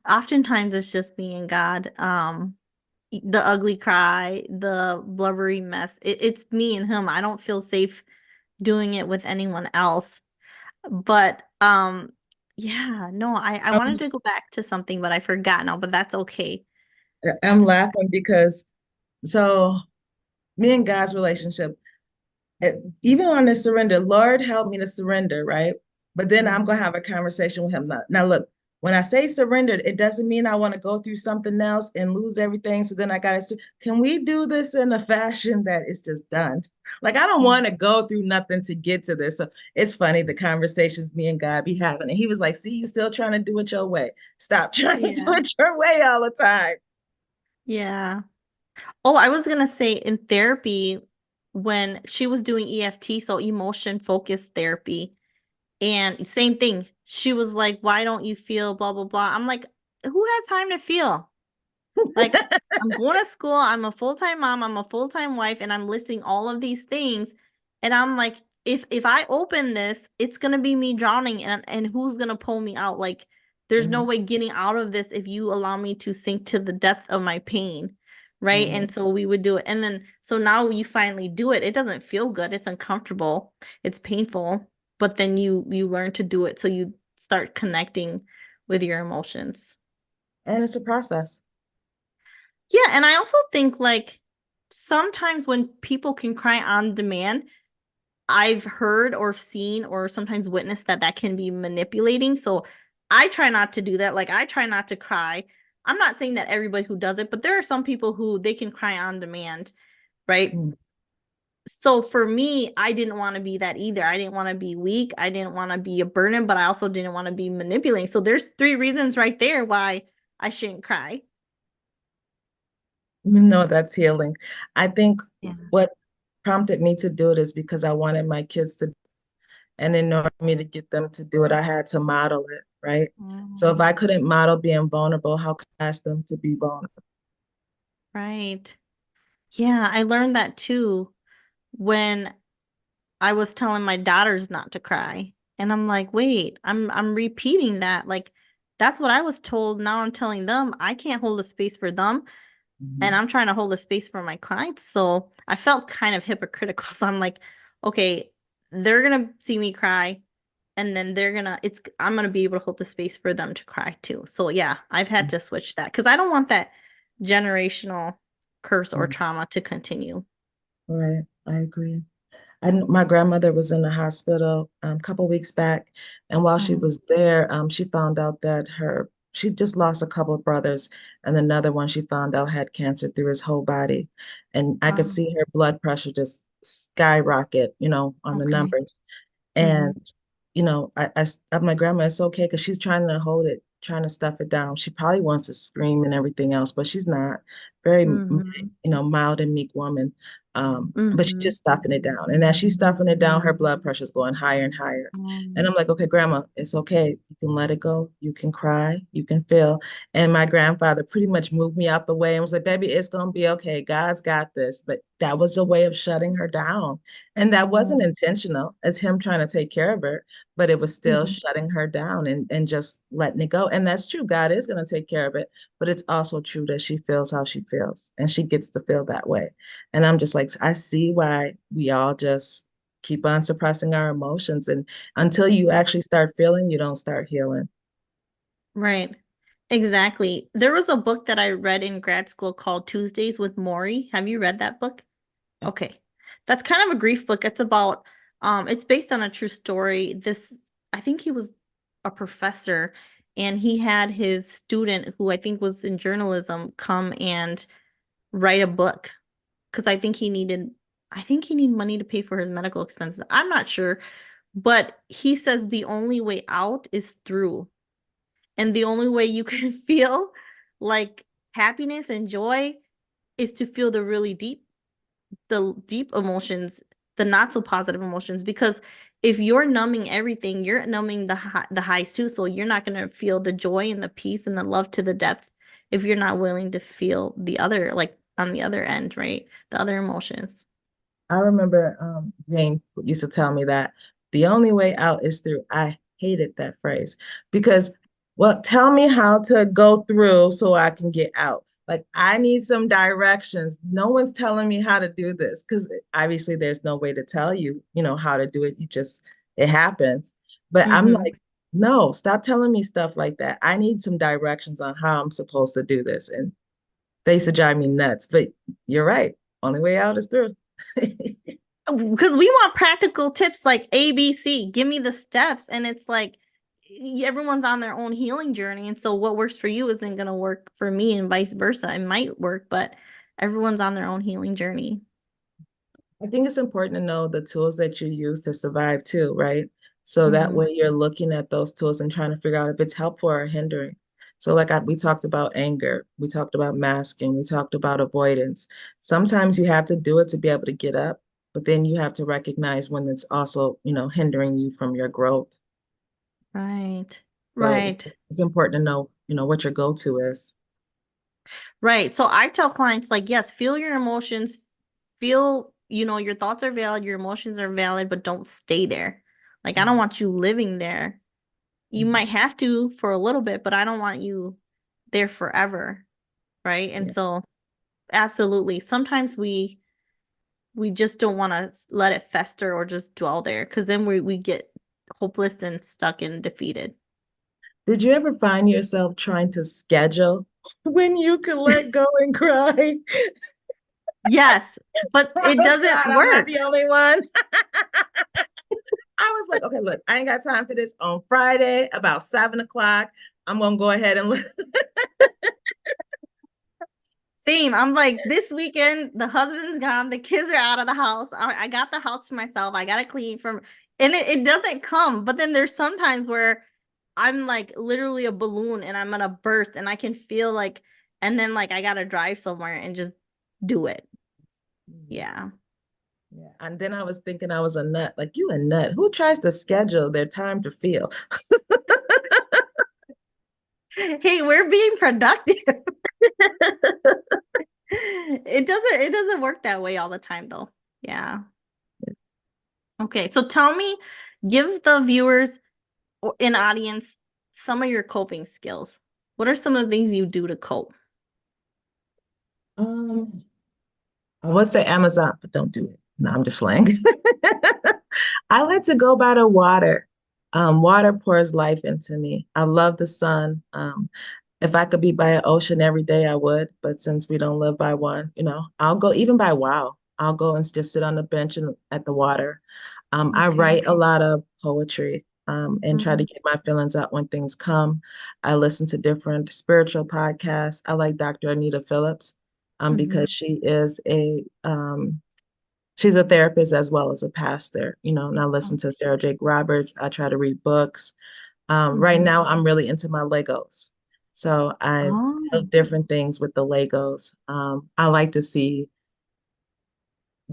Oftentimes it's just me and God. The ugly cry, the blubbery mess. It's me and him. I don't feel safe doing it with anyone else. But yeah, no, I wanted I'm, to go back to something, but I forgot now, but that's okay. I'm That's laughing because so me and God's relationship, even on this surrender, Lord help me to surrender, right? But then I'm Mhm. gonna have a conversation with him. Now look, when I say surrendered, it doesn't mean I want to go through something else and lose everything. So then I gotta, can we do this in a fashion that is just done? Like I don't want to go through nothing to get to this. So it's funny the conversations me and God be having. And he was like, see, you still trying to do it your way. Stop trying to do Yeah. it your way all the time. Yeah. Oh, I was gonna say in therapy, when she was doing EFT, so emotion focused therapy, and same thing. She was like, "Why don't you feel blah blah blah?" I'm like, "Who has time to feel?" Like, I'm going to school, I'm a full-time mom, I'm a full-time wife, and I'm listing all of these things. And I'm like, if I open this, it's gonna be me drowning, and who's gonna pull me out? Like, there's no Mhm, way getting out of this if you allow me to sink to the depth of my pain. Right. mhm. And so we would do it. And then so now you finally do it. It doesn't feel good. It's uncomfortable. It's painful. But then you learn to do it. So you start connecting with your emotions. And it's a process. Yeah, and I also think like sometimes when people can cry on demand, I've heard or seen or sometimes witnessed that that can be manipulating. So I try not to do that. Like I try not to cry. I'm not saying that everybody who does it, but there are some people who they can cry on demand, right? Mm. So for me, I didn't want to be that either. I didn't want to be weak. I didn't want to be a burden, but I also didn't want to be manipulating. So there's three reasons right there why I shouldn't cry. No, that's healing. I think Yeah. what prompted me to do it is because I wanted my kids to, and in order for me to get them to do it, I had to model it, right? So if Mm. I couldn't model being vulnerable, how could I ask them to be vulnerable? Right. Yeah, I learned that too when I was telling my daughters not to cry. And I'm like, wait, I'm repeating that. Like that's what I was told. Now I'm telling them I can't hold a space for them and Mhm, I'm trying to hold a space for my clients. So I felt kind of hypocritical. So I'm like, okay, they're gonna see me cry and then I'm gonna be able to hold the space for them to cry too. So yeah, I've had to switch that because I don't want that generational curse or mhm. trauma to continue. Right, I agree. My grandmother was in the hospital a couple weeks back, and while she Mm, was there, she found out that she just lost a couple of brothers, and another one she found out had cancer through his whole body, and I could wow. see her blood pressure just skyrocket, on the Okay. numbers. Hmm. And, I'm like, Grandma, it's okay, because she's trying to hold it, trying to stuff it down. She probably wants to scream and everything else, but she's not. Very, Hmm. mild and meek woman. But she's Hmm. just stuffing it down. And as she's stuffing it down, her blood pressure is going higher and higher. And I'm like, okay, Grandma, it's okay. You can let it go. You can cry. You can feel. And my grandfather pretty much moved me out the way and was like, baby, it's going to be okay. God's got this. But that was a way of shutting her down. And that wasn't Oh. intentional. It's him trying to take care of her, but it was still Mhm. shutting her down and just letting it go. And that's true. God is going to take care of it, but it's also true that she feels how she feels and she gets to feel that way. And I'm just like, I see why we all just keep on suppressing our emotions. And until you actually start feeling, you don't start healing. Right. Exactly. There was a book that I read in grad school called Tuesdays with Maury. Have you read that book? Okay. That's kind of a grief book. It's about it's based on a true story. This I think he was a professor and he had his student who I think was in journalism come and write a book because I think he needed money to pay for his medical expenses. I'm not sure, but he says the only way out is through. And the only way you can feel like happiness and joy is to feel the deep emotions, the not so positive emotions. Because if you're numbing everything, you're numbing the highs too. So you're not gonna feel the joy and the peace and the love to the depth if you're not willing to feel the other, like on the other end, right? The other emotions. I remember Jane used to tell me that the only way out is through. I hated that phrase because, well, tell me how to go through so I can get out. Like, I need some directions. No one's telling me how to do this because obviously there's no way to tell you, how to do it. It happens. But I'm Mm-hmm. like, no, stop telling me stuff like that. I need some directions on how I'm supposed to do this. And they used to drive me nuts. But you're right. Only way out is through. Because we want practical tips like ABC, give me the steps. And it's like everyone's on their own healing journey. And so what works for you isn't going to work for me and vice versa. It might work, but everyone's on their own healing journey. I think it's important to know the tools that you use to survive too, right? So that Hmm. way you're looking at those tools and trying to figure out if it's helpful or hindering. So we talked about anger, we talked about masking, we talked about avoidance. Sometimes you have to do it to be able to get up, but then you have to recognize when it's also, hindering you from your growth. Right. So Right. it's important to know, what your go-to is. Right. So I tell clients, like, yes, feel your emotions, feel, your thoughts are valid, your emotions are valid, but don't stay there. Like, I don't Mhm. want you living there. You Mhm. might have to for a little bit, but I don't want you there forever. Right. And Yeah. so, absolutely. Sometimes we just don't want to let it fester or just dwell there because then we get hopeless and stuck and defeated. Did you ever find yourself trying to schedule when you could let go and cry? Yes, but it Oh doesn't God, I'm not the work. only one. I was like, okay, look, I ain't got time for this on Friday about 7 o'clock. I'm gonna go ahead and Same. I'm like, this weekend, the husband's gone, the kids are out of the house. I got the house to myself. I gotta clean from, and it doesn't come. But then there's sometimes where I'm like literally a balloon and I'm gonna burst and I can feel like, and then like I gotta drive somewhere and just do it. Yeah. yeah. And then I was thinking I was a nut. Like, you a nut. Who tries to schedule their time to feel? Hey, we're being productive. It doesn't work that way all the time though. Yeah. Okay. So tell me, give the viewers or an audience some of your coping skills. What are some of the things you do to cope? Um, I would say Amazon, but don't do it. No, I'm just playing. I like to go by the water. Water pours life into me. I love the sun. If I could be by an ocean every day, I would. But since we don't live by one, I'll go even by wow. I'll go and just sit on the bench and at the water. I Okay. write a lot of poetry and try to Hmm. get my feelings out when things come. I listen to different spiritual podcasts. I like Dr. Anita Phillips Hmm. because she's a therapist as well as a pastor, and I listen to Sarah Jake Roberts. I try to read books. Right Hmm. now, I'm really into my Legos. So I Oh. build different things with the Legos. I like to see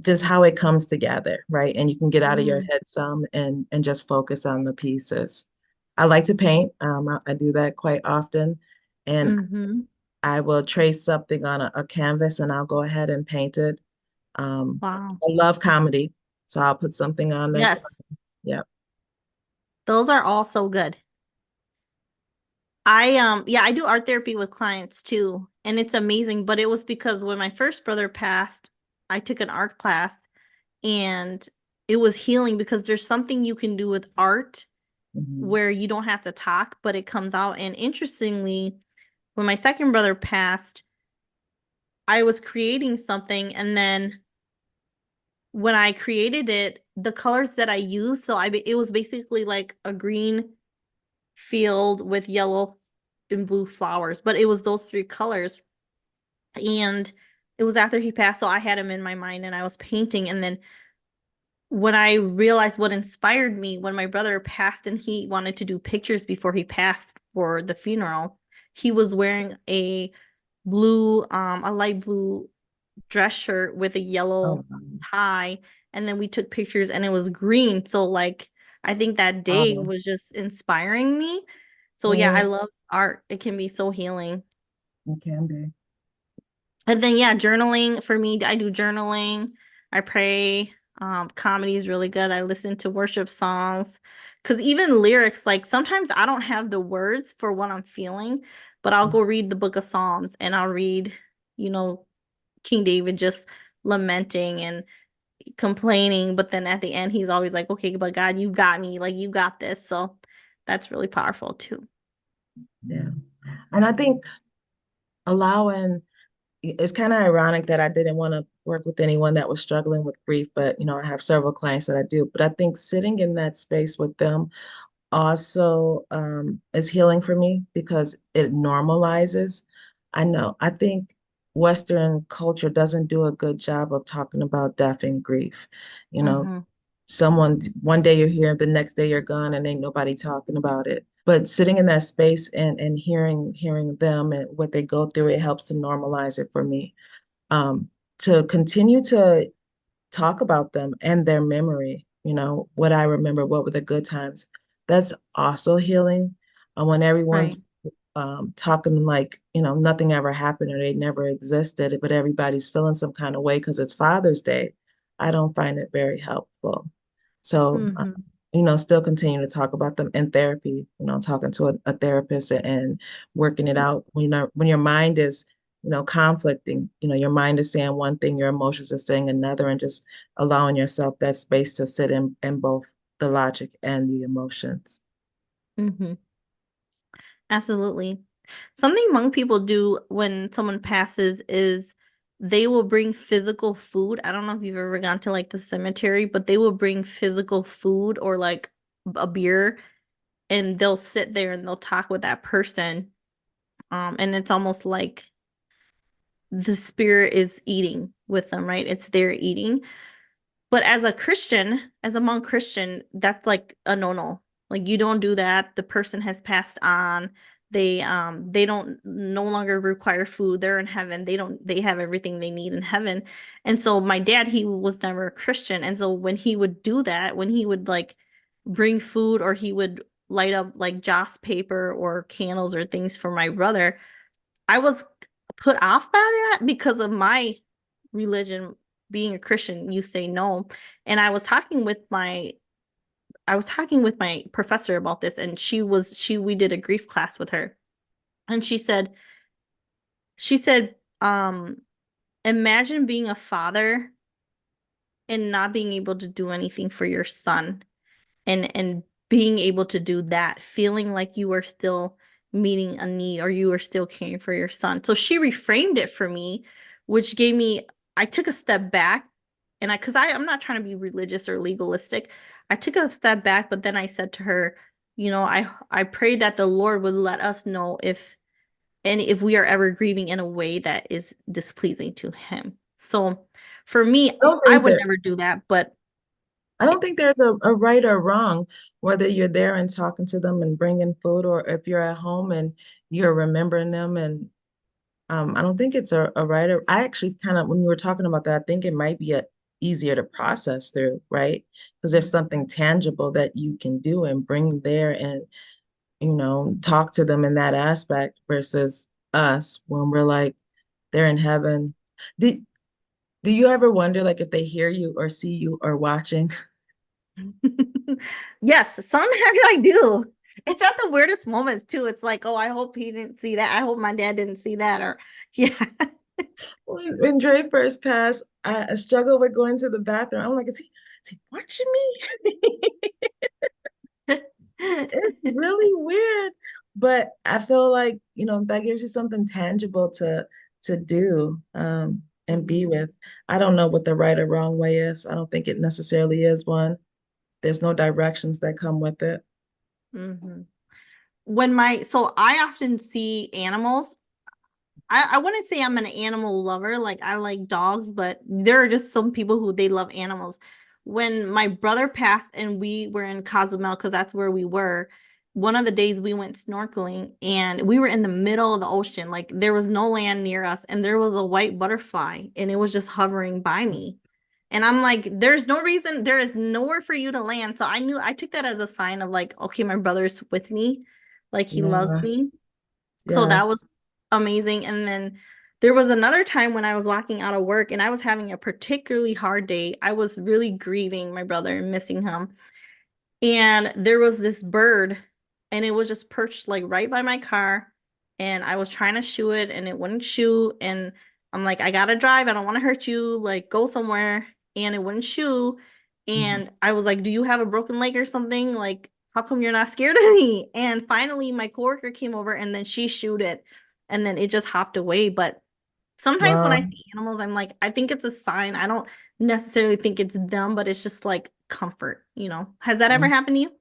just how it comes together, right? And you can get out of your Mm. head some and just focus on the pieces. I like to paint. I do that quite often. And Hmm. I will trace something on a canvas and I'll go ahead and paint it. Wow. I love comedy, so I'll put something on that's Yes, funny. Yep. those are all so good. Yeah, I do art therapy with clients too, and it's amazing, but it was because when my first brother passed, I took an art class and it was healing because there's something you can do with art Hmm. where you don't have to talk, but it comes out. And interestingly, when my second brother passed, I was creating something, and then when I created it, the colors that I used, it was basically like a green field with yellow and blue flowers, but it was those three colors. And it was after he passed, so I had him in my mind and I was painting. And then when I realized what inspired me, when my brother passed and he wanted to do pictures before he passed for the funeral, he was wearing a light blue dress shirt with a Oh, yellow tie. And then we took pictures and it was green. So like I think that day wow. was just inspiring me. So yeah, I Mm, love art. It can be so healing. it can be. And then yeah, journaling for me, I do journaling. I pray. Comedy is really good. I listen to worship songs. Cause even lyrics, like sometimes I don't have the words for what I'm feeling, but I'll go read the book of Psalms and I'll read, you know, King David just lamenting and complaining, but then at the end he's always like, okay, but God, you got me, like you got this. So that's really powerful too. Yeah. And I think allowing it's kind of ironic that I didn't want to work with anyone that was struggling with grief, but I have several clients that I do. But I think sitting in that space with them also is healing for me because it normalizes. I think Western culture doesn't do a good job of talking about death and grief. You know, Mm-hmm. one day you're here, the next day you're gone, and ain't nobody talking about it. But sitting in that space and hearing them and what they go through, it helps to normalize it for me. Um, to continue to talk about them and their memory, what I remember, what were the good times. That's also healing. When everyone's Right. talking like, nothing ever happened or they never existed, but everybody's feeling some kind of way because it's Father's Day, I don't find it very helpful. So, Mm-hmm. still continue to talk about them in therapy, talking to a therapist and working it out. When your mind is, conflicting, your mind is saying one thing, your emotions are saying another, and just allowing yourself that space to sit in both the logic and the emotions. Mm-hmm. Absolutely. Something Hmong people do when someone passes is they will bring physical food. I don't know if you've ever gone to like the cemetery, but they will bring physical food or like a beer and they'll sit there and they'll talk with that person. And it's almost like the spirit is eating with them, right? It's their eating. But as a Christian, as a monk Christian, that's like a no-no. Like you don't do that. The person has passed on. They don't no longer require food. They're in heaven. They have everything they need in heaven. And so my dad, he was never a Christian. And so when he would do that, when he would like bring food or he would light up like joss paper or candles or things for my brother, I was put off by that because of my religion. Being a Christian, you say no. And I was talking with my professor about this, and we did a grief class with her. And she said, imagine being a father and not being able to do anything for your son and being able to do that, feeling like you are still meeting a need or you are still caring for your son. So she reframed it for me, which gave me, I took a step back and I'm not trying to be religious or legalistic. I took a step back, but then I said to her, I pray that the Lord would let us know if we are ever grieving in a way that is displeasing to him. So for me, I don't I think would that never do that, but I don't think there's a right or wrong, whether you're there and talking to them and bringing food, or if you're at home and you're remembering them. And I don't think it's a right or I actually kind of, when you were talking about that, I think it might be easier to process through, right? Because there's something tangible that you can do and bring there and, talk to them in that aspect versus us when we're like, they're in heaven. Did Do you ever wonder like if they hear you or see you or watching? Yes, sometimes I do. It's at the weirdest moments too. It's like, oh, I hope he didn't see that. I hope my dad didn't see that. Or, yeah. When Dre first passed, I struggled with going to the bathroom. I'm like, is he watching me? It's really weird, but I feel like, that gives you something tangible to do and be Mhm. with. I don't know what the right or wrong way is. I don't think it necessarily is one. There's no directions that come with it. Mhm. So I often see animals. I wouldn't say I'm an animal lover. Like I like dogs, but there are just some people who they love animals. When my brother passed and we were in Cozumel, because that's where we were, one of the days we went snorkeling and we were in the middle of the ocean. Like there was no land near us and there was a white butterfly and it was just hovering by me. And I'm like, there's no reason, there is nowhere for you to land. So I took that as a sign of like, okay, my brother's with me. Like he loves Yeah, me. So yeah. that was amazing. And then there was another time when I was walking out of work and I was having a particularly hard day. I was really grieving my brother and missing him. And there was this bird, and it was just perched like right by my car. And I was trying to shoo it, and it wouldn't shoo. And I'm like, I gotta drive. I don't want to hurt you. Like, go somewhere. And it wouldn't shoo. Mhm. And I was like, do you have a broken leg or something? Like, how come you're not scared of me? And finally, my coworker came over, and then she shooed it, and then it just hopped away. But sometimes when I Wow. see animals, I'm like, I think it's a sign. I don't necessarily think it's them, but it's just like comfort, you know? Has that ever happened to you?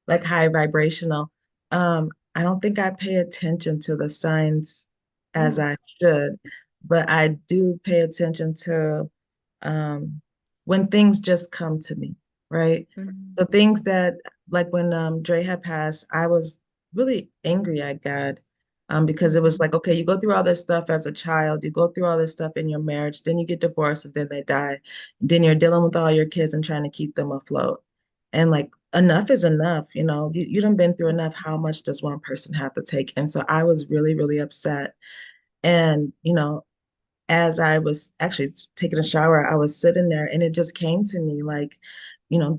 Like high vibrational. I don't think I pay attention to the signs as Mm, I should, but I do pay attention to um, when things just come to me, right? mm, The things that, like when Dre had passed, I was really angry at God because it was mhm, like, okay, you go through all this stuff as a child, you go through all this stuff in your marriage, then you get divorced, and then they die. Then you're dealing with all your kids and trying to keep them afloat. And like, enough is enough, you done been through enough. How much does one person have to take? And so I was really, really upset. And, as I was actually taking a shower, I was sitting there and it just came to me like,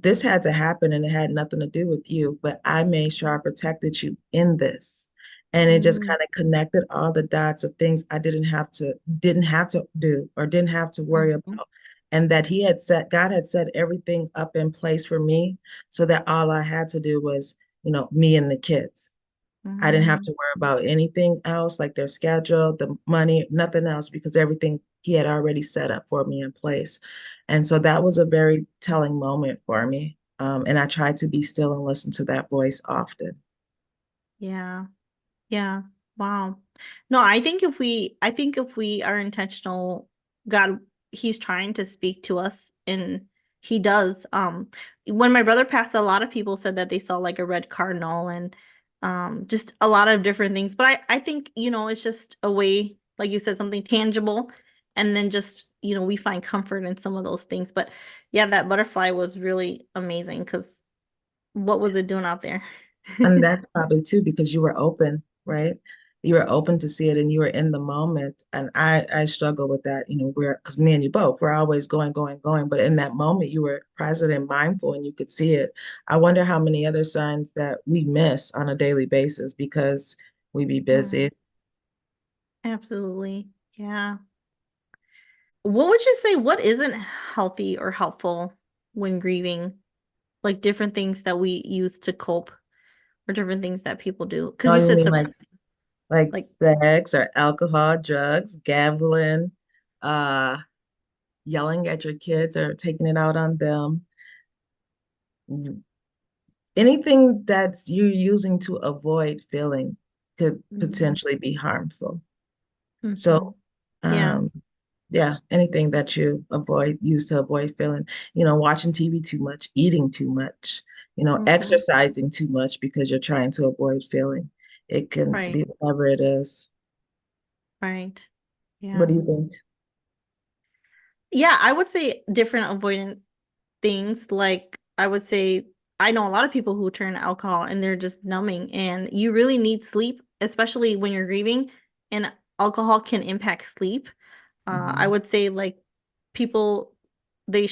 this had to happen and it had nothing to do with you, but I made sure I protected you in this. And it just mm, kind of connected all the dots of things I didn't have to do or didn't have to worry mhm, about. And that God had set everything up in place for me so that all I had to do was, me and the kids. I didn't have mhm. to worry about anything else, like their schedule, the money, nothing else, because everything he had already set up for me in place. And so that was a very telling moment for me. And I tried to be still and listen to that voice often. Yeah. Yeah. Wow. No, I think if we are intentional, God, he's trying to speak to us and he does. When my brother passed, a lot of people said that they saw like a red cardinal and just a lot of different things. But I think, it's just a way, like you said, something tangible. And then just, we find comfort in some of those things. But yeah, that butterfly was really amazing because what was it doing out there? And that's probably too because you were open, right? You were open to see it and you were in the moment. And I struggle with that, because me and you both, we're always going, going, going. But in that moment, you were present and mindful and you could see it. I wonder how many other signs that we miss on a daily basis because we be busy. Mm, absolutely. Yeah. What would you say, what isn't healthy or helpful when grieving? Like different things that we use to cope or different things that people do? Because Oh, you you said mean like suppressing. like Like, sex or alcohol, drugs, gambling, uh, yelling at your kids or taking it out on them. Anything that's you're using to avoid feeling could mm, potentially be harmful. mhm. So, Yeah. um, yeah, anything that you use to avoid feeling, watching TV too much, eating too much, Mhm. exercising too much because you're trying to avoid feeling. It can Right. be whatever it is. Right. What Yeah. do you think? Yeah, I would say different avoidant things. Like, I would say, I know a lot of people who turn to alcohol and they're just numbing, and you really need sleep, especially when you're grieving, and alcohol can impact sleep. I Mhm. would say, like, people they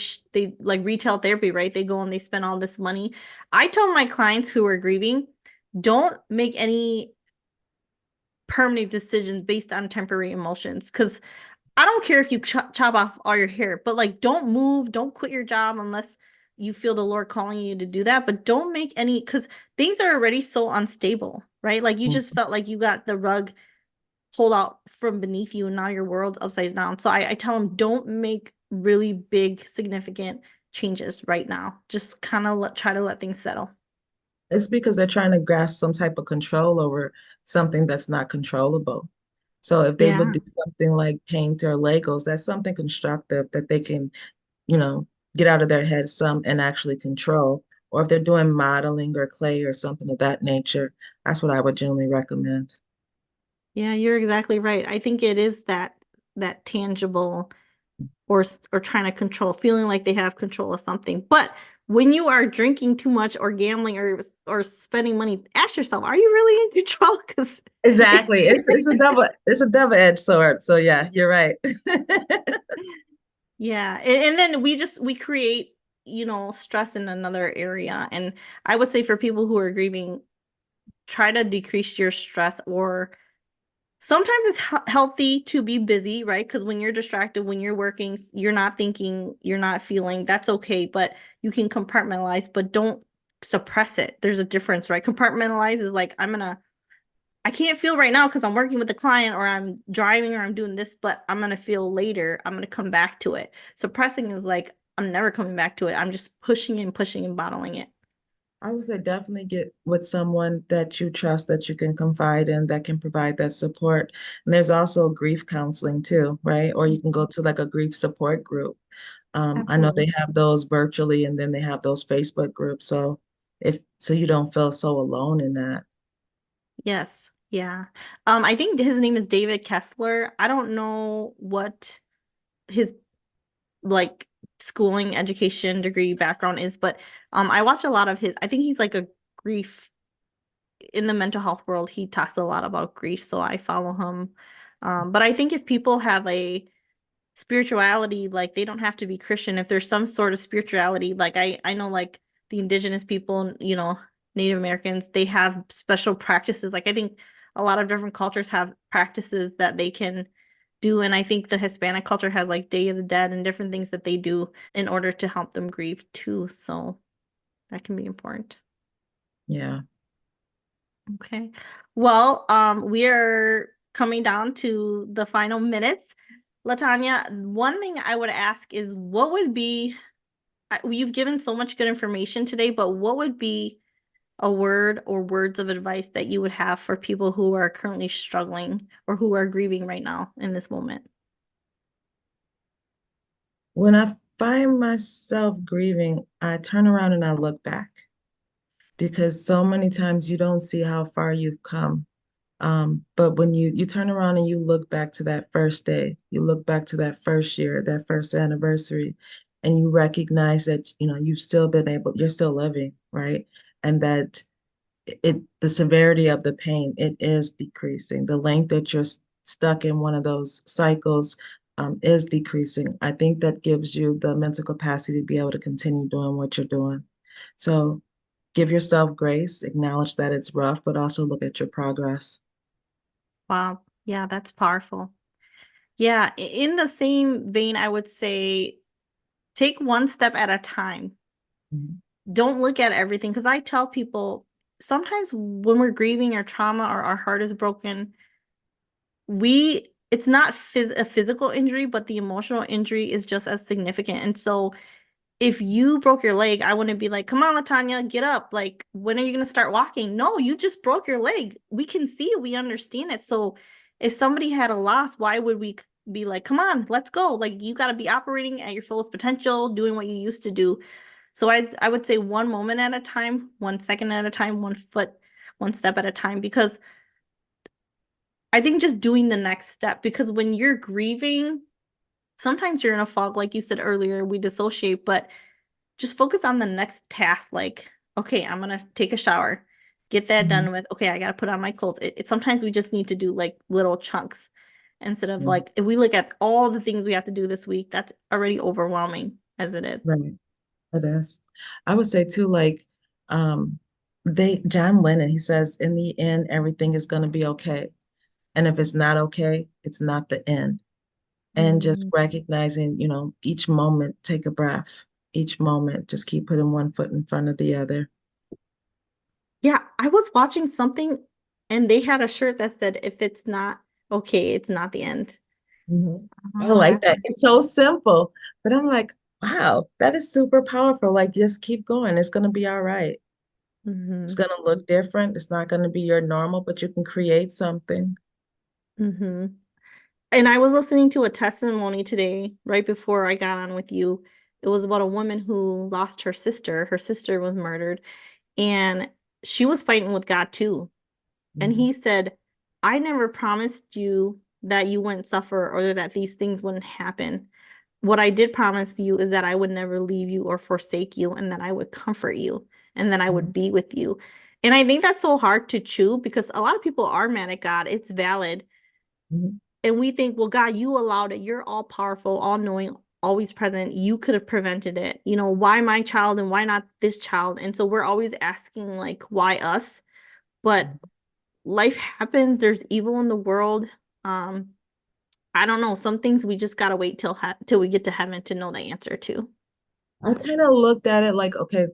like retail therapy, right? They go and they spend all this money. I tell my clients who are grieving, don't make any permanent decisions based on temporary emotions because I don't care if you chop off all your hair, but like don't move, don't quit your job unless you feel the Lord calling you to do that. But don't make any because things are already so unstable, right? Like you just felt like you got the rug pulled out from beneath you and now your world's upside down. So I tell them don't make really big, significant changes right now. Just kind of try to let things settle. It's because they're trying to grasp some type of control over something that's not controllable. So if they would Yeah. do something like paint or Legos, that's something constructive that they can, you know, get out of their head some and actually control. Or if they're doing modeling or clay or something of that nature, that's what I would generally recommend. Yeah, you're exactly right. I think it is that tangible or trying to control, feeling like they have control of something. But when you are drinking too much or gambling or spending money, ask yourself, are you really in control? Because Exactly. It's a double-edged sword. So yeah, you're right. yeah, and then we create, stress in another area. And I would say for people who are grieving, try to decrease your stress or sometimes it's healthy to be busy, right? Because when you're distracted, when you're working, you're not thinking, you're not feeling, that's okay, but you can compartmentalize, but don't suppress it. There's a difference, right? Compartmentalize is like, I can't feel right now because I'm working with a client or I'm driving or I'm doing this, but I'm going to feel later. I'm going to come back to it. Suppressing is like, I'm never coming back to it. I'm just pushing and bottling it. I would say definitely get with someone that you trust, that you can confide in, that can provide that support. And there's also grief counseling too, right? Or you can go to like a grief support group. I know Absolutely. they have those virtually and then they have those Facebook groups. So if so you don't feel so alone in that. Yes. Yeah. I think his name is David Kessler. I don't know what his like schooling, education, degree background is, but I watch a lot of his. I think he's like a grief in the mental health world. He talks a lot about grief, so I follow him. But I think if people have a spirituality, like they don't have to be Christian. If there's some sort of spirituality, like I know like the indigenous people, Native Americans, they have special practices. Like I think a lot of different cultures have practices that they can do. And I think the Hispanic culture has like Day of the Dead and different things that they do in order to help them grieve too. So that can be important. Yeah. Okay. Well, we are coming down to the final minutes. Latanya, one thing I would ask is what would be, you've given so much good information today, but what would be a word or words of advice that you would have for people who are currently struggling or who are grieving right now in this moment? When I find myself grieving, I turn around and I look back because so many times you don't see how far you've come. But when you turn around and you look back to that first day, you look back to that first year, that first anniversary, and you recognize that, you've still been able, you're still living, right? And that the severity of the pain, it is decreasing. The length that you're stuck in one of those cycles, is decreasing. I think that gives you the mental capacity to be able to continue doing what you're doing. So give yourself grace, acknowledge that it's rough, but also look at your progress. Wow. Yeah, that's powerful. Yeah, in the same vein, I would say take one step at a time. Mhm. Don't look at everything because I tell people sometimes when we're grieving or trauma or our heart is broken, it's not a physical injury, but the emotional injury is just as significant. And so if you broke your leg, I wouldn't be like, come on, Latanya, get up. Like, when are you going to start walking? No, you just broke your leg. We can see it, we understand it. So if somebody had a loss, why would we be like, come on, let's go? Like, you got to be operating at your fullest potential, doing what you used to do. So I would say one moment at a time, 1 second at a time, one step at a time, because I think just doing the next step, because when you're grieving, sometimes you're in a fog, like you said earlier, we dissociate, but just focus on the next task. Like, okay, I'm gonna take a shower, get that Mhm. done with. Okay, I gotta put on my clothes. Sometimes we just need to do like little chunks. instead of Mhm. like if we look at all the things we have to do this week, that's already overwhelming as it is. Right. It is. I would say too, like, um, John Lennon, he says, in the end, everything is going to be okay. And if it's not okay, it's not the end. And just Mhm. recognizing, each moment, take a breath. Each moment, just keep putting one foot in front of the other. Yeah, I was watching something and they had a shirt that said, if it's not okay, it's not the end. Mhm. I I don't know. like That's that. It's so simple, but I'm like, wow, that is super powerful. Like, just keep going. It's going to be all right. It's hmm going to look different. It's not going to be your normal, but you can create something. hmm And I was listening to a testimony today, right before I got on with you. It was about a woman who lost her sister. Her sister was murdered, and she was fighting with God too. And Mhm. he said, I never promised you that you wouldn't suffer or that these things wouldn't happen. What I did promise you is that I would never leave you or forsake you, and that I would comfort you, and that I would Mhm. be with you. And I think that's so hard to chew because a lot of people are mad at God. It's valid. Mhm. And we think, well, God, you allowed it. You're all powerful, all knowing, always present. You could have prevented it. Why my child and why not this child? And so we're always asking, like, why us? But life happens. There's evil in the world. Um, I don't know. Some things we just gotta wait till we get to heaven to know the answer to. I kind of looked at it like, okay,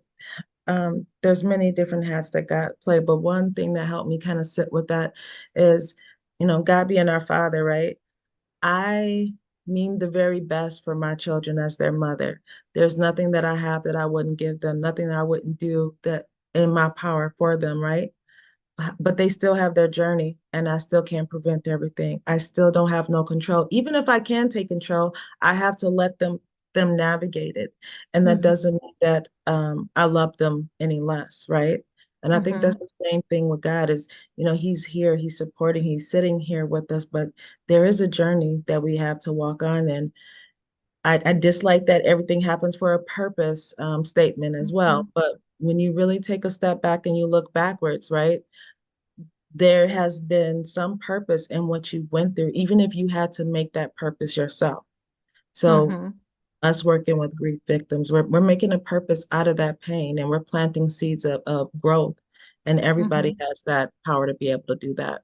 there's many different hats that God played, but one thing that helped me kind of sit with that is, God being our father, right? I mean the very best for my children as their mother. There's nothing that I have that I wouldn't give them, nothing that I wouldn't do that in my power for them, right? But they still have their journey, and I still can't prevent everything. I still don't have no control. Even if I can take control, I have to let them navigate it. And that hmm doesn't mean that I love them any less, right? And I think that's hmm the same thing with God is, he's here, he's supporting, he's sitting here with us, but there is a journey that we have to walk on. And I dislike that everything happens for a purpose statement as hmm well. But when you really take a step back and you look backwards, right? There has been some purpose in what you went through, even if you had to make that purpose yourself. So, hmm us working with grief victims, we're making a purpose out of that pain and we're planting seeds of growth. And everybody hmm has that power to be able to do that.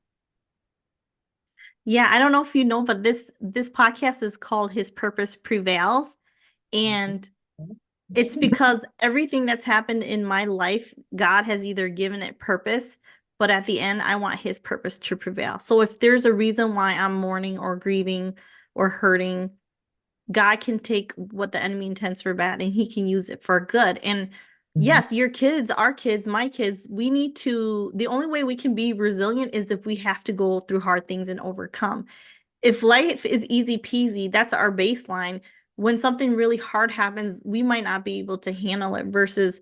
Yeah, I don't know if you know, but this podcast is called His Purpose Prevails. And it's because everything that's happened in my life, God has either given it purpose, but at the end, I want His purpose to prevail. So if there's a reason why I'm mourning or grieving or hurting, God can take what the enemy intends for bad and he can use it for good. And Mhm. yes, your kids, our kids, my kids, the only way we can be resilient is if we have to go through hard things and overcome. If life is easy peasy, that's our baseline. When something really hard happens, we might not be able to handle it versus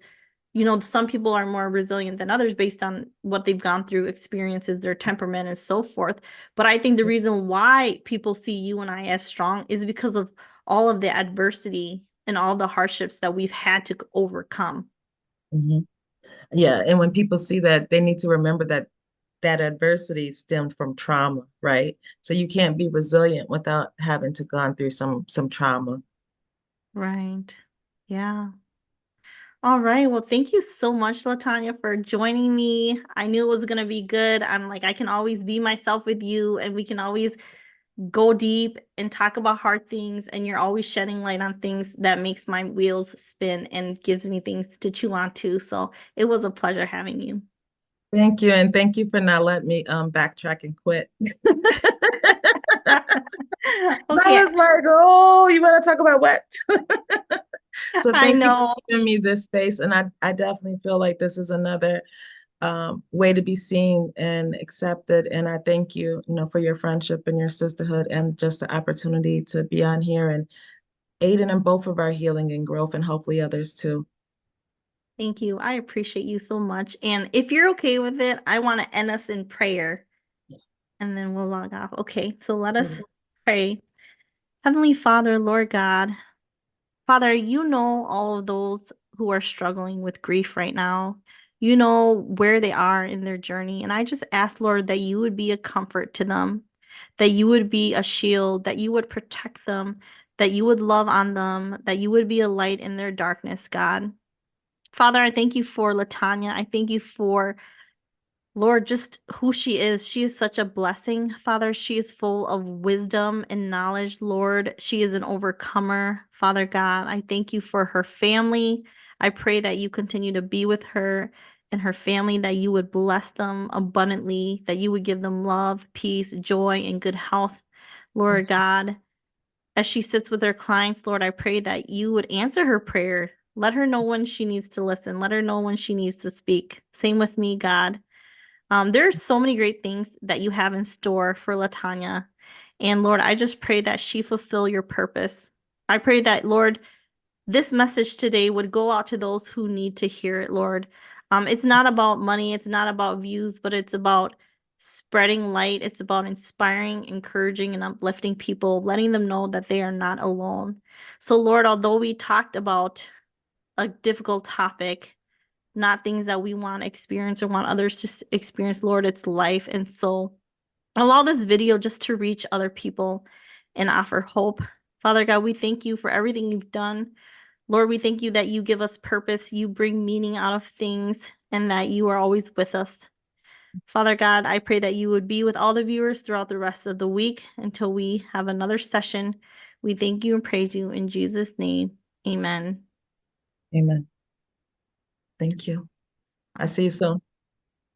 some people are more resilient than others based on what they've gone through, experiences, their temperament, and so forth. But I think the reason why people see you and I as strong is because of all of the adversity and all the hardships that we've had to overcome. Mhm. Yeah, and when people see that, they need to remember that that adversity stemmed from trauma, right? So you can't be resilient without having to gone through some trauma. Right. Yeah. All right. Well, thank you so much, Latanya, for joining me. I knew it was going to be good. I'm like, I can always be myself with you, and we can always go deep and talk about hard things. And you're always shedding light on things that makes my wheels spin and gives me things to chew on too. So it was a pleasure having you. Thank you, and thank you for not letting me backtrack and quit. I Okay. was like, oh, you want to talk about what? So I thank you for know. giving me this space. And I definitely feel like this is another way to be seen and accepted. And I thank you, for your friendship and your sisterhood and just the opportunity to be on here and aiding in both of our healing and growth and hopefully others too. Thank you. I appreciate you so much. And if you're okay with it, I want to end us in prayer and then we'll log off. Okay. So let us pray. Heavenly Father, Lord God, Father, you know all of those who are struggling with grief right now. You know where they are in their journey. And I just ask, Lord, that you would be a comfort to them. that you would be a shield, that you would protect them, that you would love on them, that you would be a light in their darkness, God. Father, I thank you for Latanya. I thank you for Lord, just who she is. She is such a blessing, Father. She is full of wisdom and knowledge, Lord. She is an overcomer, Father God. I thank you for her family. I pray that you continue to be with her and her family, that you would bless them abundantly, that you would give them love, peace, joy, and good health, Lord God. As she sits with her clients, Lord, I pray that you would answer her prayer. Let her know when she needs to listen. Let her know when she needs to speak. Same with me, God. There are so many great things that you have in store for Latanya. And Lord, I just pray that she fulfill your purpose. I pray that, Lord, this message today would go out to those who need to hear it, Lord. It's not about money, it's not about views, but it's about spreading light. It's about inspiring, encouraging, and uplifting people, letting them know that they are not alone. So, Lord, although we talked about a difficult topic, not things that we want to experience or want others to experience, Lord, it's life. And so allow this video just to reach other people and offer hope. Father God, we thank you for everything you've done. Lord, we thank you that you give us purpose, you bring meaning out of things, and that you are always with us. Father God, I pray that you would be with all the viewers throughout the rest of the week until we have another session. We thank you and praise you in Jesus' name. Amen. Amen. Thank you. I see you soon.